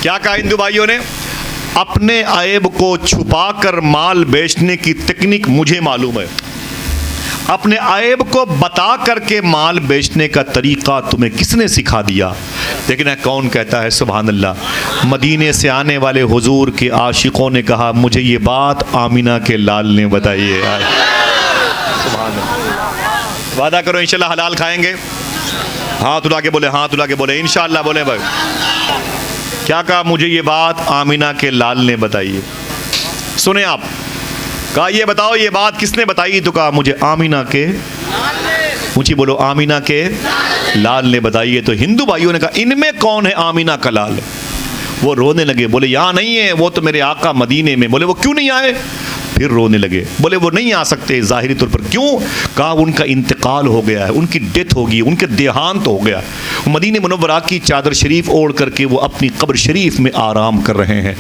क्या कहा हिंदू भाइयों ने? अपने ऐब को छुपाकर माल बेचने की तकनीक मुझे मालूम है। अपने ऐब को बता करके माल बेचने का तरीका तुम्हें किसने सिखा दिया? लेकिन कौन कहता है सुभान अल्लाह? मदीने से आने वाले हुजूर के आशिकों ने कहा मुझे ये बात आमिना के लाल ने बताई है। सुभान अल्लाह। वादा करो इंशाल्लाह हलाल खाएंगे। हाथ उठा के बोले, हाथ उठा के बोले इंशाल्लाह। बोले भाई क्या कहा? मुझे ये बात आमिना के लाल ने बताई है। सुने आप, कहा ये बताओ ये बात किसने बताई? तो कहा मुझे आमिना के, ऊंची बोलो, आमिना के लाल ने बताई है। तो हिंदू भाइयों ने कहा इनमें कौन है आमिना का लाल? वो रोने लगे, बोले यहाँ नहीं है, वो तो मेरे आका मदीने में। बोले वो क्यों नहीं आए? फिर रोने लगे, बोले वो नहीं आ सकते ज़ाहिरी तौर पर। क्यों? कहा उनका इंतकाल हो गया है, उनकी डेथ होगी, उनके देहांत हो गया। मदीने मुनव्वरा की चादर शरीफ ओढ़ करके वो अपनी कब्र शरीफ में आराम कर रहे हैं।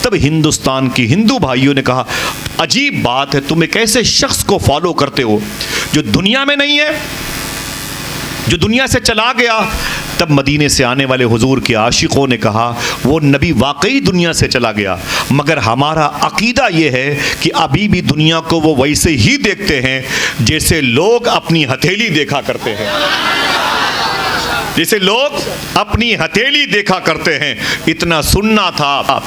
तब हिंदुस्तान के हिंदू भाइयों ने कहा अजीब बात है, तुम एक ऐसे शख्स को फॉलो करते हो जो दुनिया में नहीं है, जो दुनिया से चला गया। तब मदीने से आने वाले हुजूर के आशिकों ने कहा वो नबी वाकई दुनिया से चला गया, मगर हमारा अकीदा ये है कि अभी भी दुनिया को वो वैसे ही देखते हैं जैसे लोग अपनी हथेली देखा करते हैं, जैसे लोग अपनी हथेली देखा करते हैं। इतना सुनना था।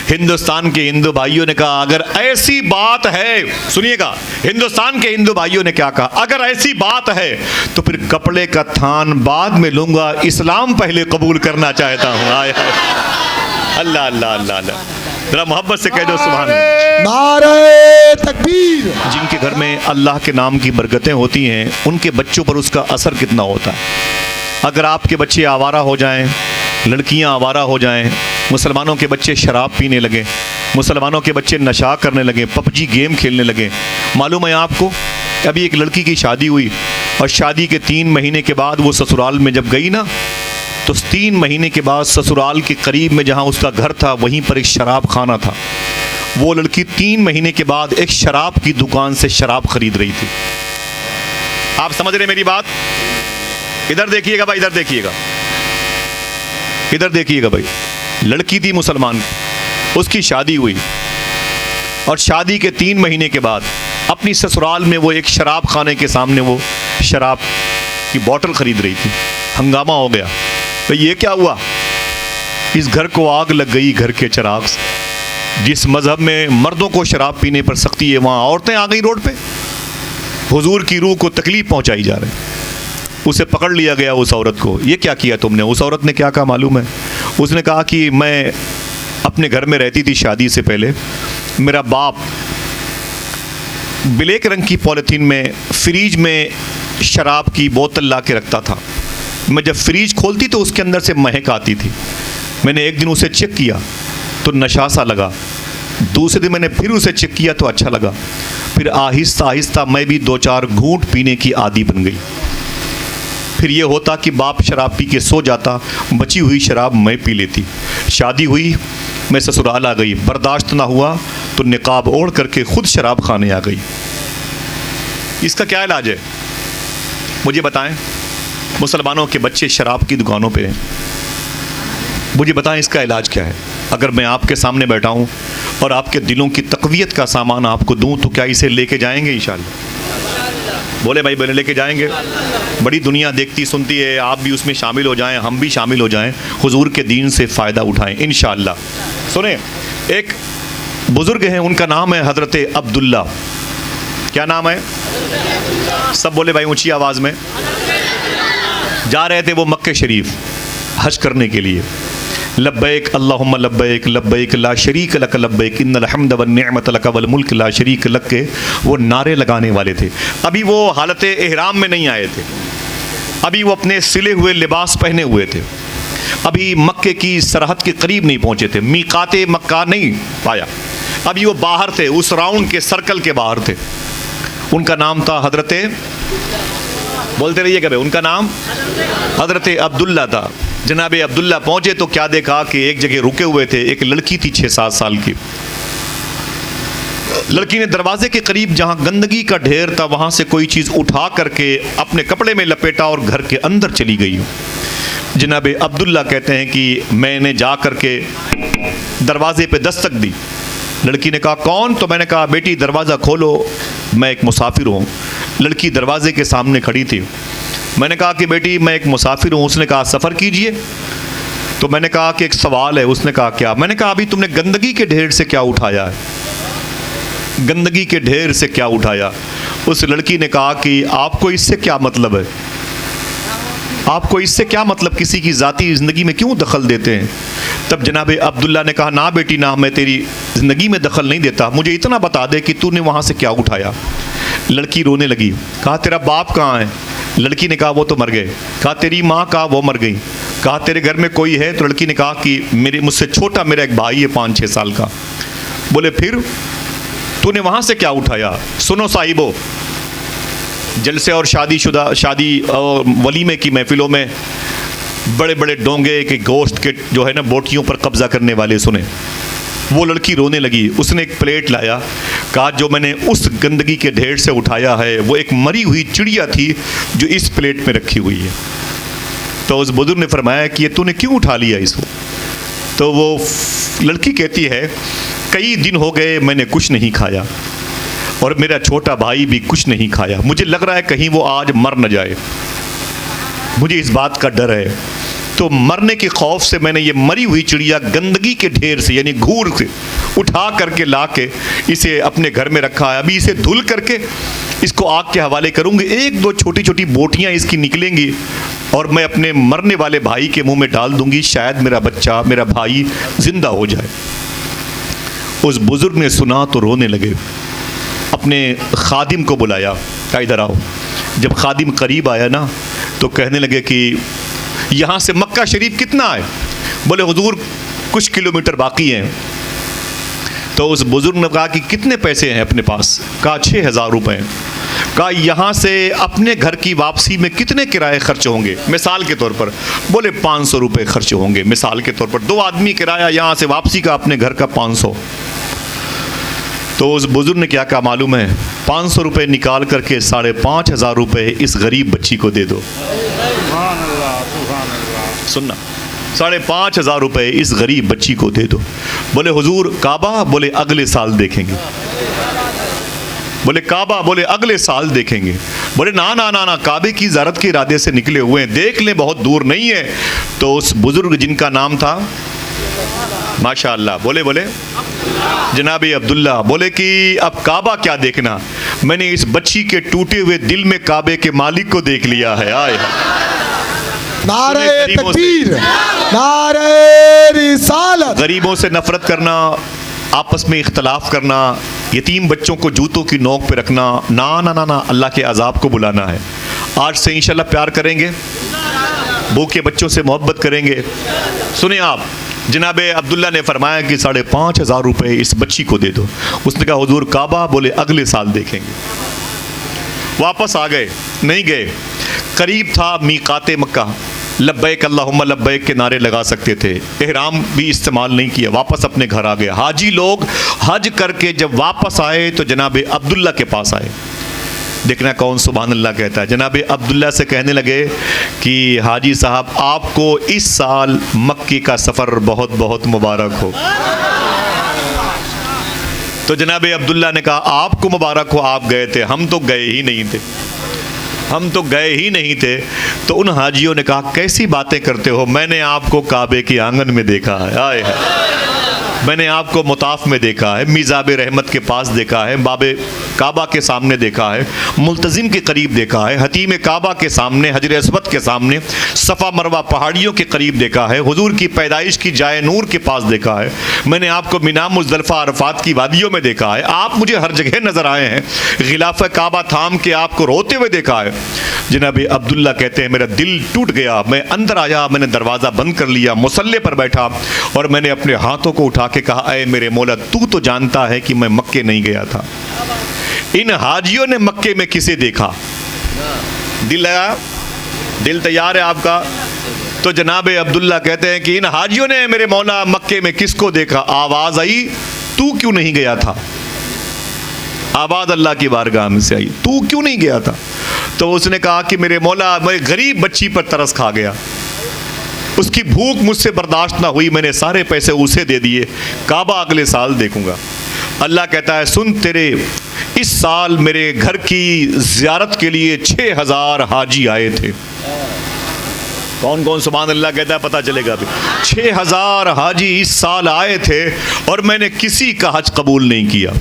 हिंदुस्तान के हिंदू भाइयों ने कहा अगर ऐसी बात है, सुनिएगा, हिंदुस्तान के हिंदू भाइयों ने क्या कहा? अगर ऐसी बात है तो फिर कपड़े का थान बाद में लूंगा, इस्लाम पहले कबूल करना चाहता हूं। आए अल्लाह अल्लाह अल्लाह अल्लाह, जरा मोहब्बत से कह दो सुभान अल्लाह। नारे तकबीर। जिनके घर में अल्लाह के नाम की बरकतें होती हैं उनके बच्चों पर उसका असर कितना होता है। अगर आपके बच्चे आवारा हो जाएं, लड़कियां आवारा हो जाएं, मुसलमानों के बच्चे शराब पीने लगे, मुसलमानों के बच्चे नशा करने लगे, पबजी गेम खेलने लगे। मालूम है आपको, अभी एक लड़की की शादी हुई और शादी के 3 महीने के बाद वो ससुराल में जब गई ना, तो 3 महीने के बाद ससुराल के करीब में जहाँ उसका घर था वहीं पर एक शराब खाना था। वो लड़की 3 महीने के बाद एक शराब की दुकान से शराब खरीद रही थी। आप समझ रहे मेरी बात? इधर देखिएगा भाई, इधर देखिएगा, इधर देखिएगा भाई। लड़की थी मुसलमान, उसकी शादी हुई और शादी के 3 महीने के बाद अपनी ससुराल में वो एक शराब खाने के सामने वो शराब की बोतल खरीद रही थी। हंगामा हो गया, तो ये क्या हुआ? इस घर को आग लग गई, घर के चिराग से। जिस मजहब में मर्दों को शराब पीने पर सख्ती है, वहाँ औरतें आ गई रोड पे। हुजूर की रूह को तकलीफ पहुंचाई जा रही। उसे पकड़ लिया गया उस औरत को। ये क्या किया तुमने? उस औरत ने क्या कहा मालूम है? उसने कहा कि मैं अपने घर में रहती थी शादी से पहले, मेरा बाप ब्लैक रंग की पॉलिथीन में फ्रीज में शराब की बोतल ला के रखता था। मैं जब फ्रीज खोलती तो उसके अंदर से महक आती थी। मैंने एक दिन उसे चेक किया तो नशा सा लगा, दूसरे दिन मैंने फिर उसे चेक किया तो अच्छा लगा। फिर आहिस्ता आहिस्ता मैं भी 2-4 घूंट पीने की आदी बन गई। फिर ये होता कि बाप शराब पी के सो जाता, बची हुई शराब मैं पी लेती। शादी हुई, मैं ससुराल आ गई, बर्दाश्त ना हुआ तो निकाब ओढ़ करके खुद शराब खाने आ गई। इसका क्या इलाज है मुझे बताएं? मुसलमानों के बच्चे शराब की दुकानों पे हैं, मुझे बताएं इसका इलाज क्या है? अगर मैं आपके सामने बैठा हूँ और आपके दिलों की तक़वियत का सामान आपको दूँ तो क्या इसे लेके जाएंगे इंशाअल्लाह? बोले भाई, बोले लेके जाएंगे। बड़ी दुनिया देखती सुनती है, आप भी उसमें शामिल हो जाएं, हम भी शामिल हो जाएं, हुजूर के दीन से फ़ायदा उठाएं इंशाअल्लाह। सुने, एक बुज़ुर्ग हैं, उनका नाम है हज़रत अब्दुल्ला। क्या नाम है? सब बोले भाई ऊंची आवाज़ में। जा रहे थे वो मक्के शरीफ हज करने के लिए। लब्बैक अल्लाहुम्मा लब्बैक लब्बैक ला शरीक लक लब्बैक इन्नल हम्द वन निअमत लक वल मुल्क ला शरीक लक के वो नारे लगाने वाले थे। अभी वो हालत एहराम में नहीं आए थे, अभी वो अपने सिले हुए लिबास पहने हुए थे, अभी मक्के की सरहद के करीब नहीं पहुँचे थे, मीकाते मक्का नहीं पाया, अभी वो बाहर थे, उस राउंड के सर्कल के बाहर थे। उनका नाम था हज़रत, बोलते रहिएगा भाई, उनका नाम हज़रत अब्दुल्ला था। जनाब अब्दुल्ला पहुंचे तो क्या देखा कि एक जगह रुके हुए थे, एक लड़की थी 6-7 साल की। लड़की ने दरवाजे के करीब जहां गंदगी का ढेर था वहां से कोई चीज़ उठा करके अपने कपड़े में लपेटा और घर के अंदर चली गई। जनाब अब्दुल्ला कहते हैं कि मैंने जा कर के दरवाज़े पे दस्तक दी। लड़की ने कहा कौन? तो मैंने कहा बेटी दरवाज़ा खोलो, मैं एक मुसाफिर हूँ। लड़की दरवाजे के सामने खड़ी थी। मैंने कहा कि बेटी मैं एक मुसाफिर हूँ। उसने कहा सफ़र कीजिए। तो मैंने कहा कि एक सवाल है। उसने कहा क्या? मैंने कहा अभी तुमने गंदगी के ढेर से क्या उठाया है? गंदगी के ढेर से क्या उठाया? उस लड़की ने कहा कि आपको इससे क्या मतलब है? आपको इससे क्या मतलब? किसी की ज़ाती ज़िंदगी में क्यों दखल देते हैं? तब जनाब अब्दुल्ला ने कहा ना बेटी ना, मैं तेरी ज़िंदगी में दखल नहीं देता, मुझे इतना बता दे कि तूने वहाँ से क्या उठाया। लड़की रोने लगी। कहा तेरा बाप कहाँ है? लड़की ने कहा वो तो मर गए। कहा तेरी माँ? कहा वो मर गई। कहा तेरे घर में कोई है? तो लड़की ने कहा कि मुझसे छोटा मेरा एक भाई है 5-6 साल का। बोले फिर तूने वहाँ से क्या उठाया? सुनो साहिबो, जलसे और शादी और वलीमे की महफिलों में बड़े बड़े डोंगे के गोश्त के जो है ना बोटियों पर कब्जा करने वाले सुने। वो लड़की रोने लगी। उसने एक प्लेट लाया। कहा जो मैंने उस गंदगी के ढेर से उठाया है वो एक मरी हुई चिड़िया थी जो इस प्लेट में रखी हुई है। तो उस बुजुर्ग ने फरमाया कि ये तूने क्यों उठा लिया इसको? तो वो लड़की कहती है कई दिन हो गए मैंने कुछ नहीं खाया और मेरा छोटा भाई भी कुछ नहीं खाया। मुझे लग रहा है कहीं वो आज मर न जाए, मुझे इस बात का डर है। तो मरने के खौफ से मैंने ये मरी हुई चिड़िया गंदगी के ढेर से यानी घूर से उठा करके ला के इसे अपने घर में रखा है। अभी इसे धुल करके इसको आग के हवाले करूँगी। 1-2 छोटी छोटी बोटियाँ इसकी निकलेंगी और मैं अपने मरने वाले भाई के मुंह में डाल दूंगी, शायद मेरा बच्चा मेरा भाई जिंदा हो जाए। उस बुजुर्ग ने सुना तो रोने लगे। अपने खादिम को बुलाया, कहा इधर आओ। जब खादिम करीब आया ना तो कहने लगे कि यहाँ से मक्का शरीफ कितना है? बोले हुजूर कुछ किलोमीटर बाकी हैं। तो उस बुजुर्ग ने कहा कि कितने पैसे हैं अपने पास? कहा 6000 रुपये। कहा यहाँ से अपने घर की वापसी में कितने किराए खर्च होंगे मिसाल के तौर पर? बोले 500 रुपये खर्च होंगे मिसाल के तौर पर। 2 आदमी किराया यहाँ से वापसी का अपने घर का 500। तो उस बुजुर्ग ने क्या कहा मालूम है? 500 रुपये निकाल करके 5500 रुपये इस गरीब बच्ची को दे दो। सुनना, 5500 रुपये इस गरीब बच्ची को दे दो। बोले हुजूर काबा? बोले अगले साल देखेंगे। बोले काबा? बोले अगले साल देखेंगे। बोले ना ना ना ना, काबे की ज़ियारत के इरादे से निकले हुए हैं, देख लें बहुत दूर नहीं है। तो उस बुजुर्ग जिनका नाम था माशाअल्लाह, बोले जनाब अब्दुल्ला, बोले कि अब काबा क्या देखना, मैंने इस बच्ची के टूटे हुए दिल में काबे के मालिक को देख लिया है। आए नारे तकबीर, नारे रिसालत। गरीबों से नफरत करना, आपस में इख्तलाफ करना, यतीम बच्चों को जूतों की नोक पे रखना, ना ना ना ना, अल्लाह के अजाब को बुलाना है। आज से इंशाल्लाह प्यार करेंगे, भूखे बच्चों से मोहब्बत करेंगे। सुनिए आप, जनाब अब्दुल्ला ने फरमाया कि 5500 रुपये इस बच्ची को दे दो। उसने कहा हुजूर काबा? बोले अगले साल देखेंगे। वापस आ गए, नहीं गए। करीब था मीकाते मक्का, लब्बैक अल्लाहुम्मा लब्बैक के नारे लगा सकते थे, एहराम भी इस्तेमाल नहीं किया, वापस अपने घर आ गए। हाजी लोग हज करके जब वापस आए तो जनाब अब्दुल्ला के पास आए। देखना कौन सुभान अल्लाह कहता है। जनाब अब्दुल्ला से कहने लगे कि हाजी साहब आपको इस साल मक्के का सफ़र बहुत बहुत मुबारक हो। तो जनाब अब्दुल्ला ने कहा आपको मुबारक हो, आप गए थे, हम तो गए ही नहीं थे, हम तो गए ही नहीं थे। तो उन हाजियों ने कहा कैसी बातें करते हो, मैंने आपको काबे के आंगन में देखा है, आए है, मैंने आपको मुताफ में देखा है, मीज़ाब रहमत के पास देखा है, बाबे काबा के सामने देखा है, मुल्तज़िम के करीब देखा है, हतीम काबा के सामने, हजर अस्वद के सामने, सफ़ा मरवा पहाड़ियों के करीब देखा है, हुजूर की पैदाइश की जाए नूर के पास देखा है, मैंने आपको मिना मुज़दलिफ़ा अरफात की वादियों में देखा है, आप मुझे हर जगह नज़र आए हैं, गिलाफ़ काबा थाम के आपको रोते हुए देखा है। जनाब अब्दुल्ला कहते हैं मेरा दिल टूट गया, मैं अंदर आया, मैंने दरवाज़ा बंद कर लिया, मुसल्ले पर बैठा और मैंने अपने हाथों को उठा के कहा ऐ मेरे मौला, तू तो जानता है कि मैं मक्के नहीं गया था। इन हाजियों ने मक्के में किसे देखा? दिल लगा, दिल तैयार है आपका? तो जनाब अब्दुल्ला कहते हैं कि इन हाजियों ने मेरे मौला मक्के में किसको देखा? आवाज़ आई तू क्यों नहीं गया था? आवाज़ अल्लाह की बारगाह में से आई, तू क्यों नहीं गया था? तो उसने कहा कि मेरे मौला मैं गरीब बच्ची पर तरस खा गया, उसकी भूख मुझसे बर्दाश्त ना हुई, मैंने सारे पैसे उसे दे दिए, काबा अगले साल देखूंगा। अल्लाह कहता है सुन, तेरे इस साल मेरे घर की ज़ियारत के लिए 6000 हाजी आए थे। कौन कौन सुभान अल्लाह कहता है पता चलेगा अभी। 6000 हाजी इस साल आए थे और मैंने किसी का हज कबूल नहीं किया।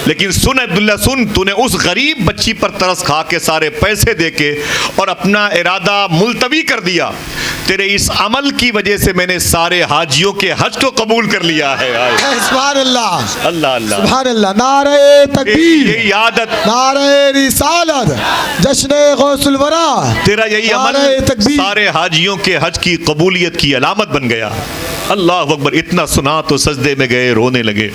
लेकिन सुन अब्दुल्ला सुन, तूने उस गरीब बच्ची पर तरस खा के सारे पैसे देके और अपना इरादा मुलतवी कर दिया। तेरे इस अमल की वजह से मैंने सारे हाजियों के हज को कबूल कर लिया है। सुभान अल्लाह, अल्लाह अल्लाह, सुभान अल्लाह। नारे तकबीर, यही आदत, नारे रिसालत, जश्न गौसुल वरा, तेरा यही अमल सारे हाजियों के हज की कबूलियत की अलामत बन गया। अल्लाह अकबर। इतना सुना तो सजदे में गए, रोने लगे,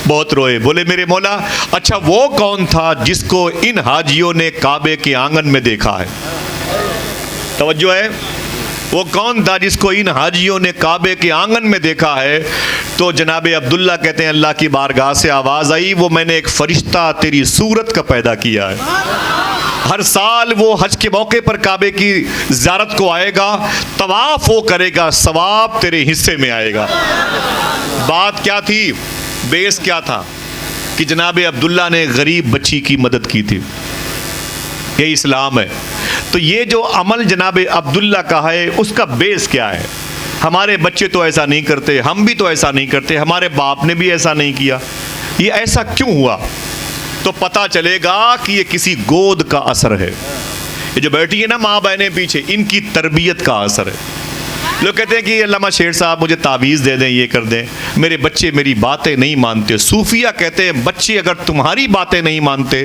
बहुत रोए। बोले मेरे मौला, अच्छा वो कौन था जिसको इन हाजियों ने काबे के आंगन में देखा है? तवज्जो है, वो कौन था जिसको इन हाजियों ने काबे के आंगन में देखा है? तो जनाब अब्दुल्ला कहते हैं अल्लाह की बारगाह से आवाज़ आई, वो मैंने एक फरिश्ता तेरी सूरत का पैदा किया है। हर साल वो हज के मौके पर काबे की ज़ियारत को आएगा, तवाफ वो करेगा, सवाब तेरे हिस्से में आएगा। बात क्या थी, बेस क्या था कि जनाब अब्दुल्ला ने गरीब बच्ची की मदद की थी। ये इस्लाम है। तो ये जो अमल जनाब अब्दुल्ला का है, उसका बेस क्या है? हमारे बच्चे तो ऐसा नहीं करते, हम भी तो ऐसा नहीं करते, हमारे बाप ने भी ऐसा नहीं किया। ये ऐसा क्यों हुआ? तो पता चलेगा कि ये किसी गोद का असर है। ये जो बैठी है ना माँ बहनें पीछे, इनकी तरबियत का असर है। लोग कहते हैं कि अल्लामा शेर साहब मुझे तावीज़ दे दें, ये कर दें, मेरे बच्चे मेरी बातें नहीं मानते। सूफिया कहते हैं बच्चे अगर तुम्हारी बातें नहीं मानते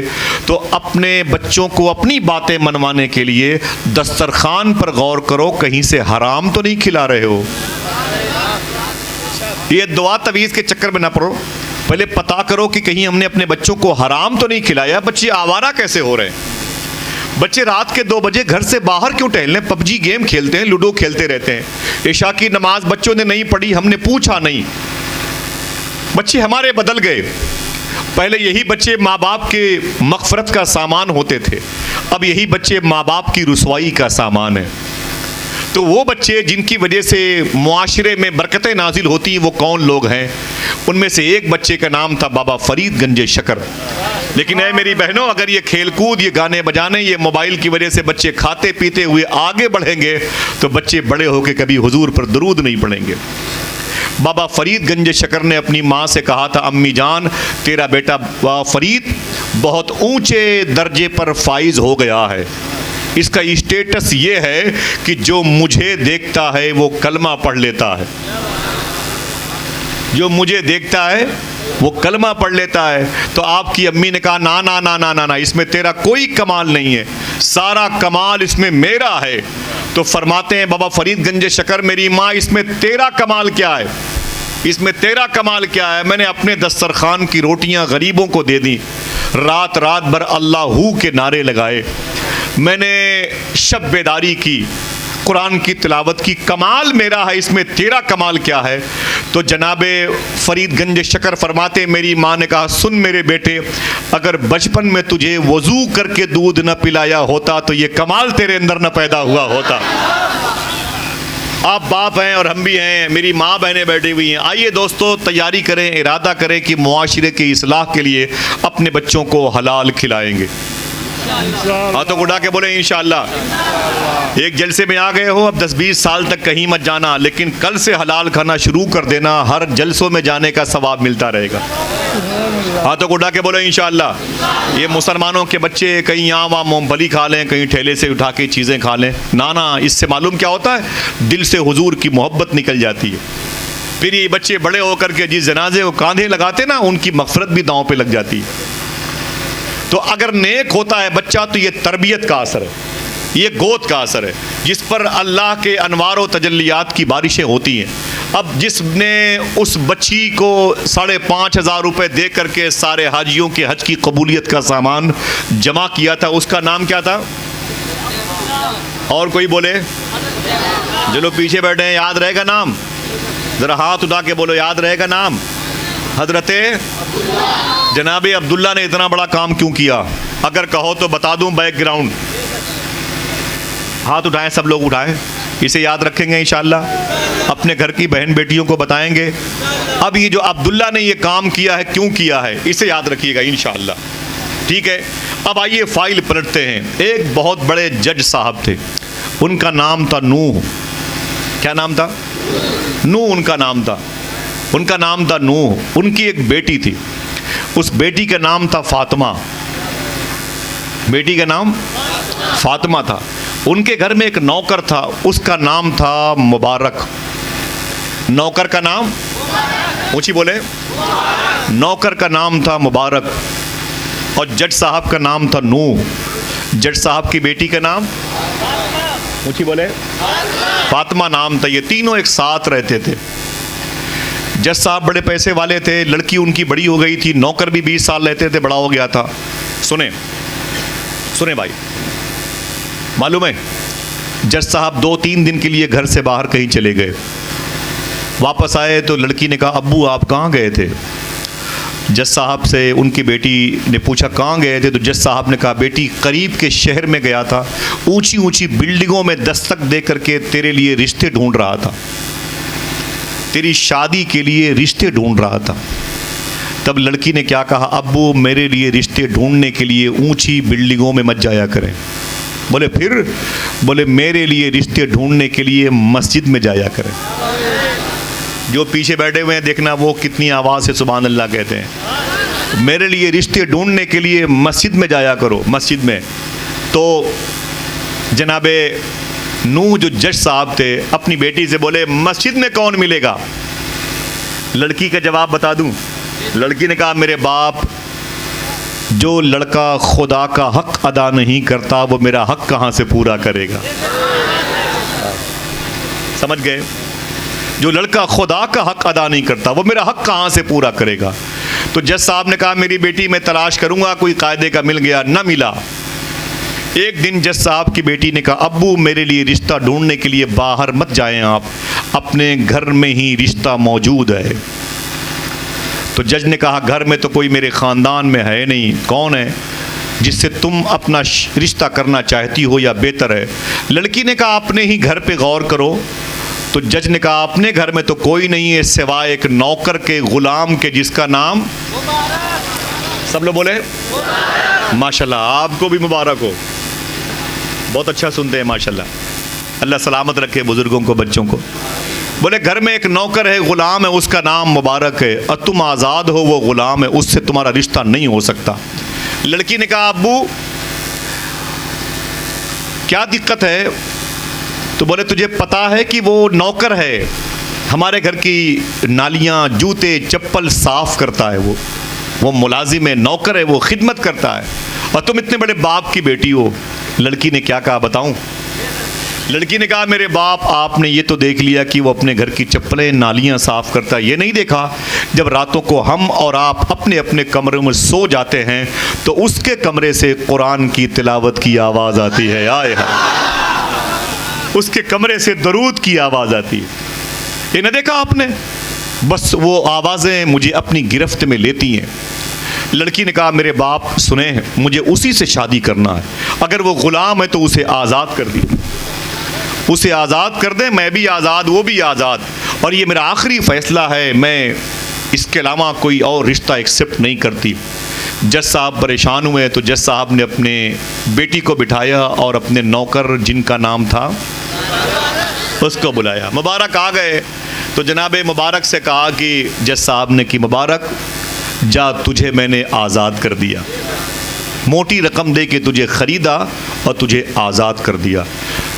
तो अपने बच्चों को अपनी बातें मनवाने के लिए दस्तरखान पर गौर करो, कहीं से हराम तो नहीं खिला रहे हो। ये दुआ तवीज़ के चक्कर में ना पड़ो, पहले पता करो कि कहीं हमने अपने बच्चों को हराम तो नहीं खिलाया। बच्चे आवारा कैसे हो रहे हैं? बच्चे रात के 2 बजे घर से बाहर क्यों टहलने? पबजी गेम खेलते हैं, लूडो खेलते रहते हैं। इशा की नमाज बच्चों ने नहीं पढ़ी, हमने पूछा नहीं। बच्चे हमारे बदल गए। पहले यही बच्चे माँ बाप के मगफरत का सामान होते थे, अब यही बच्चे माँ बाप की रुसवाई का सामान है। तो वो बच्चे जिनकी वजह से मुआशरे में बरकतें नाजिल होती हैं, वो कौन लोग हैं? उनमें से एक बच्चे का नाम था बाबा फरीद गंजे शकर। लेकिन ऐ मेरी बहनों, अगर ये खेलकूद, ये गाने बजाने, ये मोबाइल की वजह से बच्चे खाते पीते हुए आगे बढ़ेंगे तो बच्चे बड़े होकर कभी हुजूर पर दरूद नहीं पढ़ेंगे। बाबा फरीद गंजे शकर ने अपनी माँ से कहा था, अम्मी जान तेरा बेटा फरीद बहुत ऊंचे दर्जे पर फाइज हो गया है। इसका स्टेटस ये है कि जो मुझे देखता है वो कलमा पढ़ लेता है, जो मुझे देखता है वो कलमा पढ़ लेता है। तो आपकी अम्मी ने कहा ना ना ना ना ना ना, इसमें तेरा कोई कमाल नहीं है, सारा कमाल इसमें मेरा है। तो फरमाते हैं बाबा फरीद गंजे शकर, मेरी माँ इसमें तेरा कमाल क्या है? इसमें तेरा कमाल क्या है? मैंने अपने दस्तरखान की रोटियां गरीबों को दे दी, रात रात भर अल्लाहू के नारे लगाए, मैंने शब बेदारी की, कुरान की तिलावत की, कमाल मेरा है, इसमें तेरा कमाल क्या है? तो जनाबे फरीद गंज शकर फरमाते, मेरी माँ ने कहा सुन मेरे बेटे, अगर बचपन में तुझे वज़ू करके दूध न पिलाया होता तो ये कमाल तेरे अंदर न पैदा हुआ होता। आप बाप हैं और हम भी हैं, मेरी माँ बहनें बैठी हुई हैं। आइए दोस्तों तैयारी करें, इरादा करें कि मुआशरे की इस्लाह के लिए अपने बच्चों को हलाल खिलाएंगे। हाथों को उठा के बोले इंशाअल्लाह। एक जलसे में आ गए हो, अब 10-20 साल तक कहीं मत जाना, लेकिन कल से हलाल खाना शुरू कर देना, हर जलसों में जाने का सवाब मिलता रहेगा। हाथों को उठा के बोले इंशाअल्लाह। ये मुसलमानों के बच्चे कहीं यहाँ वहाँ मूंगफली खा लें, कहीं ठेले से उठा के चीज़ें खा लें, ना ना, इससे मालूम क्या होता है, दिल से हुजूर की मोहब्बत निकल जाती है। फिर ये बच्चे बड़े होकर के जिस जनाजे को कांधे लगाते ना, उनकी मगफरत भी दांव पे लग जाती है। तो अगर नेक होता है बच्चा तो ये तरबियत का असर है, ये गोद का असर है, जिस पर अल्लाह के अनवार व तजल्लियात की बारिशें होती हैं। अब जिसने उस बच्ची को 5,500 रुपये दे करके सारे हाजियों के हज की कबूलियत का सामान जमा किया था, उसका नाम क्या था? और कोई बोले? जो लोग पीछे बैठे हैं याद रहेगा नाम? ज़रा हाथ उठा के बोलो, याद रहेगा नाम? हजरते जनाब अब्दुल्ला ने इतना बड़ा काम क्यों किया? अगर कहो तो बता दूं बैकग्राउंड। हाथ उठाएं, सब लोग उठाएं। इसे याद रखेंगे इंशाअल्लाह, अपने घर की बहन बेटियों को बताएंगे। अब ये जो अब्दुल्ला ने ये काम किया है, क्यों किया है, इसे याद रखिएगा इंशाअल्लाह, ठीक है। अब आइए फाइल पलटते हैं। एक बहुत बड़े जज साहब थे, उनका नाम था नूह। क्या नाम था? नूह उनका नाम था। उनका नाम था नूह। उनकी एक बेटी थी, उस बेटी का नाम था फातिमा। बेटी का नाम फातिमा था। उनके घर में एक नौकर था, उसका नाम था मुबारक। नौकर का नाम ऊंची बोले, नौकर का नाम था मुबारक। और जज साहब का नाम था नूह। जज साहब की बेटी का नाम ऊंची बोले, फातिमा नाम था। ये तीनों एक साथ रहते थे। जज साहब बड़े पैसे वाले थे, लड़की उनकी बड़ी हो गई थी, नौकर भी 20 साल रहते थे, बड़ा हो गया था। सुने सुने भाई, मालूम है जज साहब 2-3 दिन के लिए घर से बाहर कहीं चले गए। वापस आए तो लड़की ने कहा, अब्बू आप कहाँ गए थे? जज साहब से उनकी बेटी ने पूछा, कहाँ गए थे? तो जज साहब ने कहा, बेटी करीब के शहर में गया था, ऊंची ऊंची बिल्डिंगों में दस्तक दे करके तेरे लिए रिश्ते ढूंढ रहा था, तेरी शादी के लिए रिश्ते ढूंढ रहा था। तब लड़की ने क्या कहा, अब्बू मेरे लिए रिश्ते ढूंढने के लिए ऊंची बिल्डिंगों में मत जाया करें। बोले फिर? बोले मेरे लिए रिश्ते ढूंढने के लिए मस्जिद में जाया करें। जो पीछे बैठे हुए हैं देखना, वो कितनी आवाज़ से सुभान अल्लाह कहते हैं। मेरे लिए रिश्ते ढूंढने के लिए मस्जिद में जाया करो, मस्जिद में। तो जनाबे नूह जो जज साहब थे अपनी बेटी से बोले, मस्जिद में कौन मिलेगा? लड़की का जवाब बता दूं। लड़की ने कहा, मेरे बाप, जो लड़का खुदा का हक अदा नहीं करता वो मेरा हक कहाँ से पूरा करेगा? समझ गए? जो लड़का खुदा का हक अदा नहीं करता वो मेरा हक कहाँ से पूरा करेगा? तो जज साहब ने कहा, मेरी बेटी मैं तलाश करूंगा, कोई कायदे का मिल गया, ना मिला। एक दिन जज साहब की बेटी ने कहा, अब्बू मेरे लिए रिश्ता ढूंढने के लिए बाहर मत जाएं आप, अपने घर में ही रिश्ता मौजूद है। तो जज ने कहा, घर में तो कोई मेरे ख़ानदान में है नहीं, कौन है जिससे तुम अपना रिश्ता करना चाहती हो या बेहतर है? लड़की ने कहा, अपने ही घर पे गौर करो। तो जज ने कहा, अपने घर में तो कोई नहीं है सिवाय एक नौकर के, गुलाम के, जिसका नाम, सब लोग बोले माशाल्लाह, आपको भी मुबारक हो, बहुत अच्छा सुनते हैं माशाल्लाह, अल्लाह सलामत रखे बुजुर्गों को, बच्चों को। बोले घर में एक नौकर है, गुलाम है, उसका नाम मुबारक है, और तुम आज़ाद हो, वो गुलाम है, उससे तुम्हारा रिश्ता नहीं हो सकता। लड़की ने कहा, अब्बू क्या दिक्कत है? तो बोले, तुझे पता है कि वो नौकर है, हमारे घर की नालियाँ, जूते, चप्पल साफ करता है, वो मुलाजिम है, नौकर है, वो खिदमत करता है, और तुम इतने बड़े बाप की बेटी हो। लड़की ने क्या कहा बताऊं? लड़की ने कहा, मेरे बाप, आपने ये तो देख लिया कि वो अपने घर की चप्पलें, नालियाँ साफ करता है, ये नहीं देखा जब रातों को हम और आप अपने अपने कमरे में सो जाते हैं तो उसके कमरे से कुरान की तिलावत की आवाज़ आती है, आए हाय, उसके कमरे से दरूद की आवाज़ आती है, ये न देखा आपने? बस वो आवाज़ें मुझे अपनी गिरफ्त में लेती हैं। लड़की ने कहा, मेरे बाप सुने, मुझे उसी से शादी करना है, अगर वो ग़ुलाम है तो उसे आज़ाद कर दिए, उसे आज़ाद कर दें, मैं भी आज़ाद, वो भी आज़ाद, और ये मेरा आखिरी फ़ैसला है, मैं इसके अलावा कोई और रिश्ता एक्सेप्ट नहीं करती। जज साहब परेशान हुए तो जज साहब ने अपने बेटी को बिठाया और अपने नौकर जिनका नाम था उसको बुलाया। मुबारक आ गए तो जनाबे मुबारक से कहा कि जज साहब ने कि मुबारक जा, तुझे मैंने आज़ाद कर दिया, मोटी रकम दे के तुझे ख़रीदा और तुझे आज़ाद कर दिया।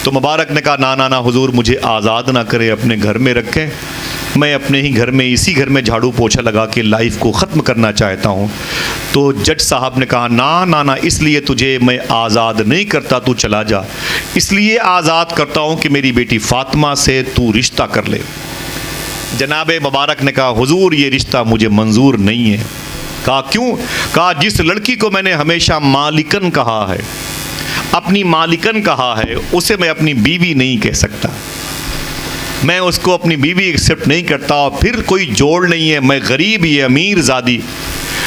तो मुबारक ने कहा, ना ना ना हुजूर, मुझे आज़ाद ना करें, अपने घर में रखें, मैं अपने ही घर में, इसी घर में झाड़ू पोछा लगा के लाइफ को ख़त्म करना चाहता हूँ। तो जज साहब ने कहा, ना ना ना, इसलिए तुझे मैं आज़ाद नहीं करता, तू चला जा, इसलिए आज़ाद करता हूँ कि मेरी बेटी फ़ातिमा से तू रिश्ता कर ले। जनाबे मुबारक ने कहा, हुजूर ये रिश्ता मुझे मंजूर नहीं है। कहा क्यों? कहा जिस लड़की को मैंने हमेशा मालिकन कहा है, अपनी मालिकन कहा है, उसे मैं अपनी बीवी नहीं कह सकता, मैं उसको अपनी बीवी एक्सेप्ट नहीं करता, और फिर कोई जोड़ नहीं है, मैं गरीब, ये अमीर ज़ादी,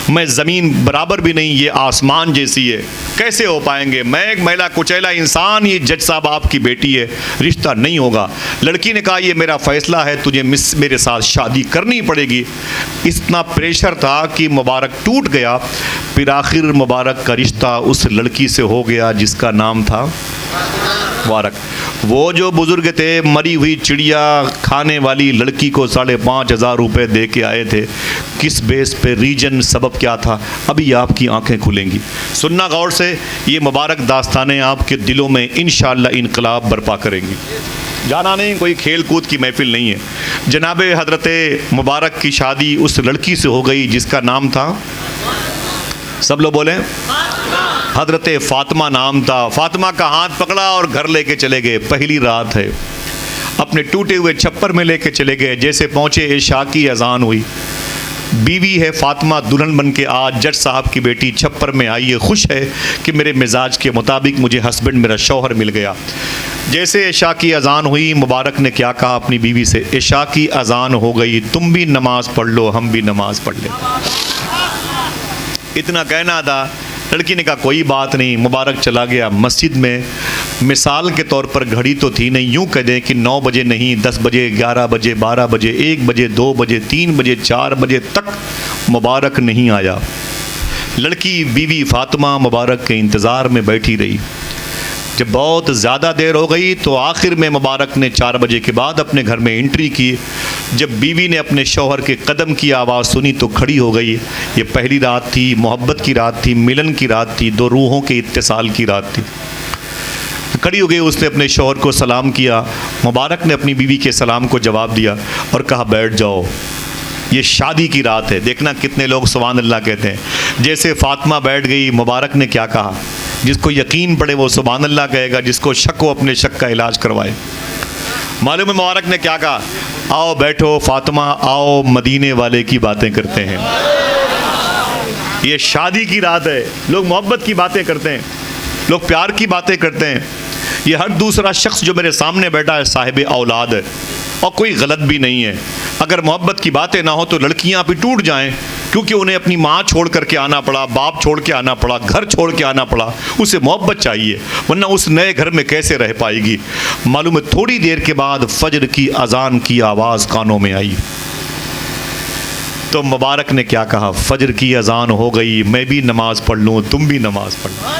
मैं ज़मीन बराबर भी नहीं, ये आसमान जैसी है, कैसे हो पाएंगे, मैं एक मैला कुचैला इंसान, ये जज साहब आपकी बेटी है, रिश्ता नहीं होगा। लड़की ने कहा ये मेरा फ़ैसला है, तुझे मेरे साथ शादी करनी पड़ेगी। इतना प्रेशर था कि मुबारक टूट गया। फिर आखिर मुबारक का रिश्ता उस लड़की से हो गया जिसका नाम था मुबारक। वो जो बुजुर्ग थे, मरी हुई चिड़िया खाने वाली लड़की को 5,500 रुपये दे के आए थे। किस बेस पे, रीजन, सबब क्या था, अभी आपकी आंखें खुलेंगी। सुनना गौर से, ये मुबारक दास्तानें आपके दिलों में इंशाअल्लाह इनकलाब बर्पा करेंगी। जाना नहीं, कोई खेल कूद की महफिल नहीं है। जनाब हज़रत मुबारक की शादी उस लड़की से हो गई जिसका नाम था, सब लोग बोलें, हज़रत फ़ातिमा नाम था। फ़ातिमा का हाथ पकड़ा और घर लेके चले गए। पहली रात है, अपने टूटे हुए छप्पर में लेके चले गए। जैसे पहुँचे, इशा की अजान हुई। बीवी है फ़ातिमा, दुल्हन बन के आज जज साहब की बेटी छप्पर में आई है, खुश है कि मेरे मिजाज के मुताबिक मुझे हस्बैंड, मेरा शौहर मिल गया। जैसे इशा की अजान हुई, मुबारक ने क्या कहा अपनी बीवी से, इशा की अजान हो गई, तुम भी नमाज़ पढ़ लो, हम भी नमाज़ पढ़ लें। इतना कहना था। लड़की ने कहा कोई बात नहीं। मुबारक चला गया मस्जिद में। मिसाल के तौर पर घड़ी तो थी नहीं, यूँ कह दें कि 9 बजे नहीं, 10 बजे, 11 बजे, 12 बजे, 1 बजे, 2 बजे, 3 बजे, 4 बजे तक मुबारक नहीं आया। लड़की बीवी फ़ातिमा मुबारक के इंतज़ार में बैठी रही। जब बहुत ज़्यादा देर हो गई तो आखिर में मुबारक ने 4 बजे के बाद अपने घर में एंट्री की। जब बीवी ने अपने शौहर के कदम की आवाज़ सुनी तो खड़ी हो गई। ये पहली रात थी, मोहब्बत की रात थी, मिलन की रात थी, 2 रूहों के इत्तिसाल की रात थी। खड़ी हो गई, उसने अपने शौहर को सलाम किया। मुबारक ने अपनी बीवी के सलाम को जवाब दिया और कहा बैठ जाओ, ये शादी की रात है। देखना कितने लोग सुभान अल्लाह कहते हैं। जैसे फ़ातिमा बैठ गई, मुबारक ने क्या कहा, जिसको यकीन पड़े वो सुभान अल्लाह कहेगा, जिसको शक हो अपने शक का इलाज करवाए। मालूम है मुबारक ने क्या कहा, आओ बैठो फ़ातिमा, आओ मदीने वाले की बातें करते हैं। ये शादी की रात है, लोग मोहब्बत की बातें करते हैं, लोग प्यार की बातें करते हैं। ये हर दूसरा शख्स जो मेरे सामने बैठा है साहिब औलाद है और कोई गलत भी नहीं है। अगर मोहब्बत की बातें ना हो तो लड़कियां भी टूट जाएं, क्योंकि उन्हें अपनी माँ छोड़ करके आना पड़ा, बाप छोड़ के आना पड़ा, घर छोड़ के आना पड़ा। उसे मोहब्बत चाहिए, वरना उस नए घर में कैसे रह पाएगी। मालूम है थोड़ी देर के बाद फजर की अजान की आवाज़ कानों में आई तो मुबारक ने क्या कहा, फजर की अजान हो गई, मैं भी नमाज पढ़ लूँ, तुम भी नमाज पढ़ लो,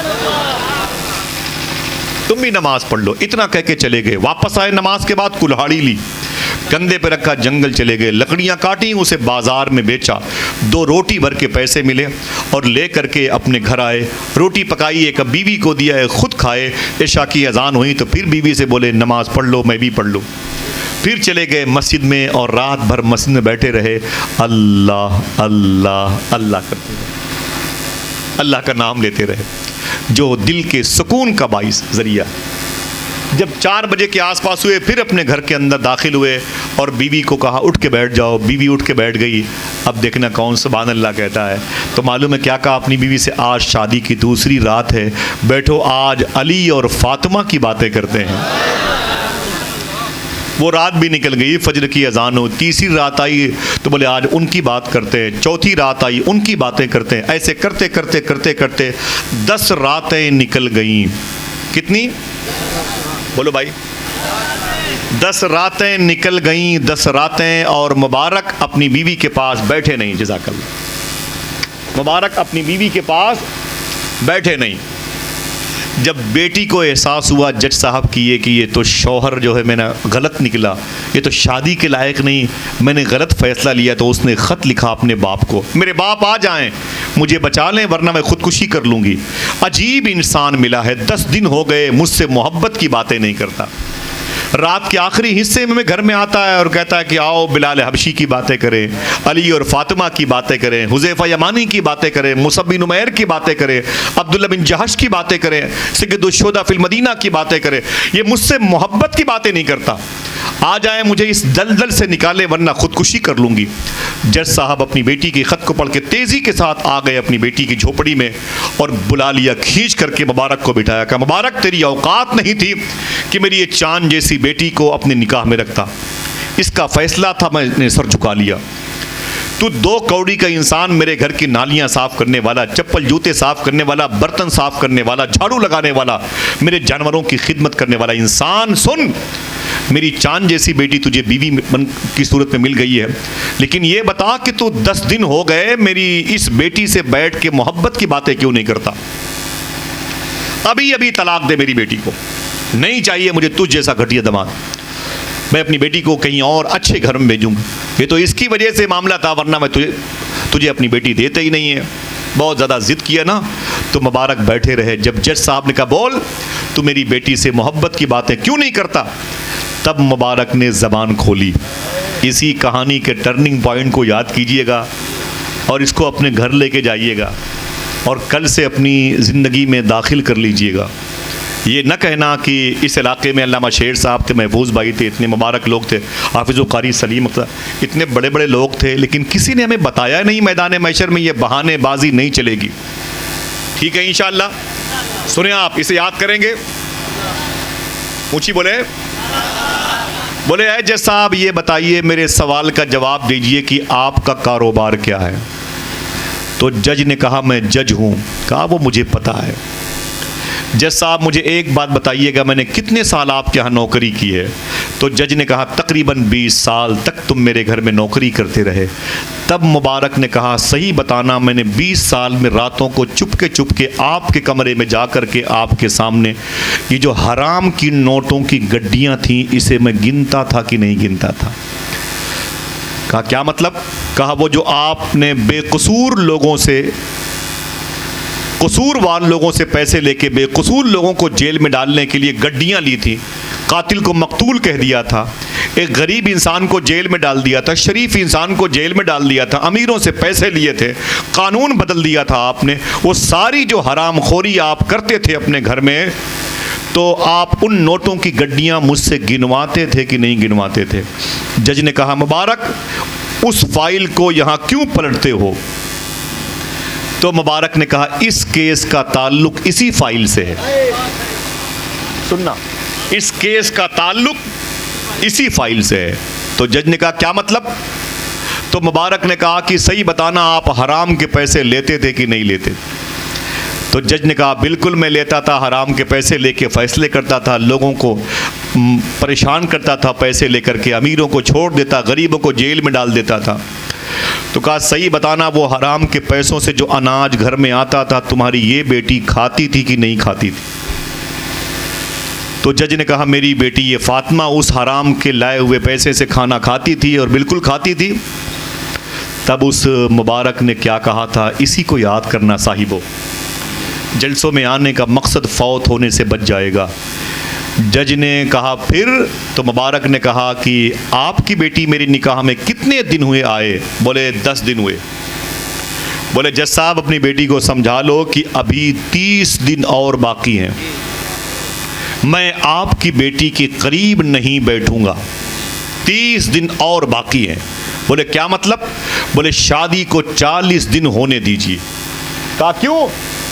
तुम भी नमाज पढ़ लो। इतना कह के चले गए। वापस आए, नमाज के बाद कुल्हाड़ी ली, कंधे पे रखा, जंगल चले गए, लकड़ियाँ काटी, उसे बाजार में बेचा। 2 रोटी भर के पैसे मिले और ले करके अपने घर आए। रोटी पकाई, एक बीवी को दिया है, खुद खाए। इशा की अजान हुई तो फिर बीवी से बोले नमाज पढ़ लो, मैं भी पढ़ लूँ। फिर चले गए मस्जिद में और रात भर मस्जिद में बैठे रहे, अल्लाह अल्लाह अल्लाह करते रहे, अल्लाह का नाम लेते रहे, जो दिल के सुकून का बाइस ज़रिया। जब 4 बजे के आसपास हुए, फिर अपने घर के अंदर दाखिल हुए और बीवी को कहा उठ के बैठ जाओ। बीवी उठ के बैठ गई। अब देखना कौन सुभान अल्लाह कहता है। तो मालूम है क्या कहा अपनी बीवी से, आज शादी की दूसरी रात है, बैठो आज अली और फ़ातिमा की बातें करते हैं। वो रात भी निकल गई, फजर की अजान हो। तीसरी रात आई तो बोले आज उनकी बात करते हैं। चौथी रात आई, उनकी बातें करते हैं। ऐसे करते करते करते करते 10 रातें निकल गईं। कितनी बोलो भाई, 10 रातें निकल गईं, 10 रातें। और मुबारक अपनी बीवी के पास बैठे नहीं। जज़ाकल्लाह। मुबारक अपनी बीवी के पास बैठे नहीं। जब बेटी को एहसास हुआ जज साहब की कि ये तो शौहर जो है मैंने गलत निकला, ये तो शादी के लायक नहीं, मैंने गलत फ़ैसला लिया, तो उसने ख़त लिखा अपने बाप को, मेरे बाप आ जाएं, मुझे बचा लें वरना मैं ख़ुदकुशी कर लूँगी। अजीब इंसान मिला है, 10 दिन हो गए मुझसे मोहब्बत की बातें नहीं करता। रात के आखिरी हिस्से में घर में आता है और कहता है कि आओ बिलाल हबशी की बातें करें, अली और फ़ातिमा की बातें करें, हुज़ैफ़ा यमानी की बातें करें, मुसअब बिन उमैर की बातें करें, अब्दुल्ला बिन जहश की बातें करें, सय्यदुश्शुहदा फिल मदीना की बातें करें। ये मुझसे मोहब्बत की बातें नहीं करता। आ जाए, मुझे इस दलदल से निकाले वरना ख़ुदकुशी कर लूँगी। जज साहब अपनी बेटी के ख़त को पढ़ के तेज़ी के साथ आ गए अपनी बेटी की झोपड़ी में और बुला लिया, खींच करके मुबारक को बिठाया। कहा मुबारक तेरी औकात नहीं थी कि मेरी ये चांद जैसी बेटी को अपने निकाह में रखता, इसका फ़ैसला था, मैंने सर झुका लिया। तू 2 कौड़ी का इंसान, मेरे घर की नालियां साफ करने वाला, चप्पल जूते साफ करने वाला, बर्तन साफ करने वाला, झाड़ू लगाने वाला, मेरे जानवरों की खिदमत करने वाला इंसान, सुन, मेरी चांद जैसी बेटी तुझे बीवी की सूरत में मिल गई है, लेकिन ये बता कि तू 10 दिन हो गए मेरी इस बेटी से बैठ के मोहब्बत की बातें क्यों नहीं करता? अभी अभी तलाक दे मेरी बेटी को, नहीं चाहिए मुझे तुझ जैसा घटिया दामाद, मैं अपनी बेटी को कहीं और अच्छे घर में भेजूंगा। ये तो इसकी वजह से मामला था, वरना मैं तुझे अपनी बेटी देते ही नहीं है। बहुत ज़्यादा जिद किया ना, तो मुबारक बैठे रहे। जब जज साहब ने कहा बोल, तू मेरी बेटी से मोहब्बत की बातें क्यों नहीं करता, तब मुबारक ने ज़बान खोली। इसी कहानी के टर्निंग पॉइंट को याद कीजिएगा और इसको अपने घर लेके जाइएगा और कल से अपनी ज़िंदगी में दाखिल कर लीजिएगा। ये न कहना कि इस इलाके में अल्लामा शेर साहब थे, महफूज भाई थे, इतने मुबारक लोग थे, हाफिज़ कारी सलीम था, इतने बड़े बड़े लोग थे, लेकिन किसी ने हमें बताया नहीं मैदान महशर में ये बहानेबाजी नहीं चलेगी। ठीक है इंशाअल्लाह। सुने आप, इसे याद करेंगे। ऊंची बोले जज साहब ये बताइए, मेरे सवाल का जवाब दीजिए कि आपका कारोबार क्या है? तो जज ने कहा मैं जज हूँ। कहा वो मुझे पता है। जज साहब मुझे एक बात बताइएगा, मैंने कितने साल आपके यहाँ नौकरी की है? तो जज ने कहा तकरीबन 20 साल तक तुम मेरे घर में नौकरी करते रहे। तब मुबारक ने कहा सही बताना, मैंने 20 साल में रातों को चुपके आपके कमरे में जा कर के आपके सामने ये जो हराम की नोटों की गड्डियाँ थीं, इसे मैं गिनता था कि नहीं गिनता था? कहा क्या मतलब? कहा वो जो आपने बेकसूर लोगों से, कसूरवार लोगों से पैसे लेके बेकसूर लोगों को जेल में डालने के लिए गड्डियां ली थी, कातिल को मकतूल कह दिया था, एक गरीब इंसान को जेल में डाल दिया था, शरीफ इंसान को जेल में डाल दिया था, अमीरों से पैसे लिए थे, कानून बदल दिया था आपने, वो सारी जो हरामखोरी आप करते थे अपने घर में, तो आप उन नोटों की गड्डियां मुझसे गिनवाते थे कि नहीं गिनवाते थे? जज ने कहा मुबारक उस फाइल को यहाँ क्यों पलटते हो? तो मुबारक ने कहा इस केस का ताल्लुक इसी फाइल से है। सुनना, इस केस का ताल्लुक इसी फाइल से है। तो जज ने कहा क्या मतलब? तो मुबारक ने कहा कि सही बताना, आप हराम के पैसे लेते थे कि नहीं लेते? तो जज ने कहा बिल्कुल मैं लेता था, हराम के पैसे लेके फैसले करता था, लोगों को परेशान करता था, पैसे लेकर के अमीरों को छोड़ देता, गरीबों को जेल में डाल देता था। तो कहा सही बताना, वो हराम के पैसों से जो अनाज घर में आता था तुम्हारी ये बेटी खाती थी कि नहीं खाती थी? तो जज ने कहा मेरी बेटी ये फातिमा उस हराम के लाए हुए पैसे से खाना खाती थी और बिल्कुल खाती थी। तब उस मुबारक ने क्या कहा था, इसी को याद करना साहिबो, जलसों में आने का मकसद फौत होने से बच जाएगा। जज ने कहा फिर? तो मुबारक ने कहा कि आपकी बेटी मेरी निकाह में कितने दिन हुए आए? बोले 10 दिन हुए। बोले जज साहब अपनी बेटी को समझा लो कि अभी 30 दिन और बाकी हैं, मैं आपकी बेटी के करीब नहीं बैठूंगा, 30 दिन और बाकी हैं। बोले क्या मतलब? बोले शादी को 40 दिन होने दीजिए। कहा क्यों?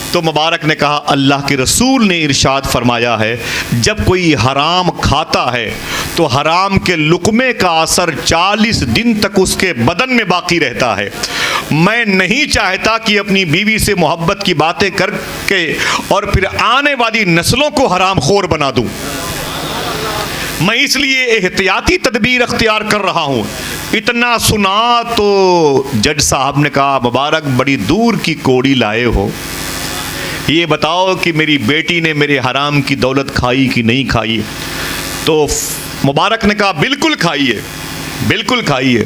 तो मुबारक ने कहा अल्लाह के रसूल ने इरशाद फरमाया है जब कोई हराम खाता है तो हराम के लुक़मे का असर 40 दिन तक उसके बदन में बाकी रहता है। मैं नहीं चाहता कि अपनी बीवी से मोहब्बत की बातें करके और फिर आने वाली नस्लों को हराम खोर बना दूं। मैं इसलिए एहतियाती तदबीर अख्तियार कर रहा हूं। इतना सुना तो जज साहब ने कहा मुबारक बड़ी दूर की कोड़ी लाए हो, ये बताओ कि मेरी बेटी ने मेरे हराम की दौलत खाई कि नहीं खाई? तो मुबारक ने कहा बिल्कुल खाई है, बिल्कुल खाई है।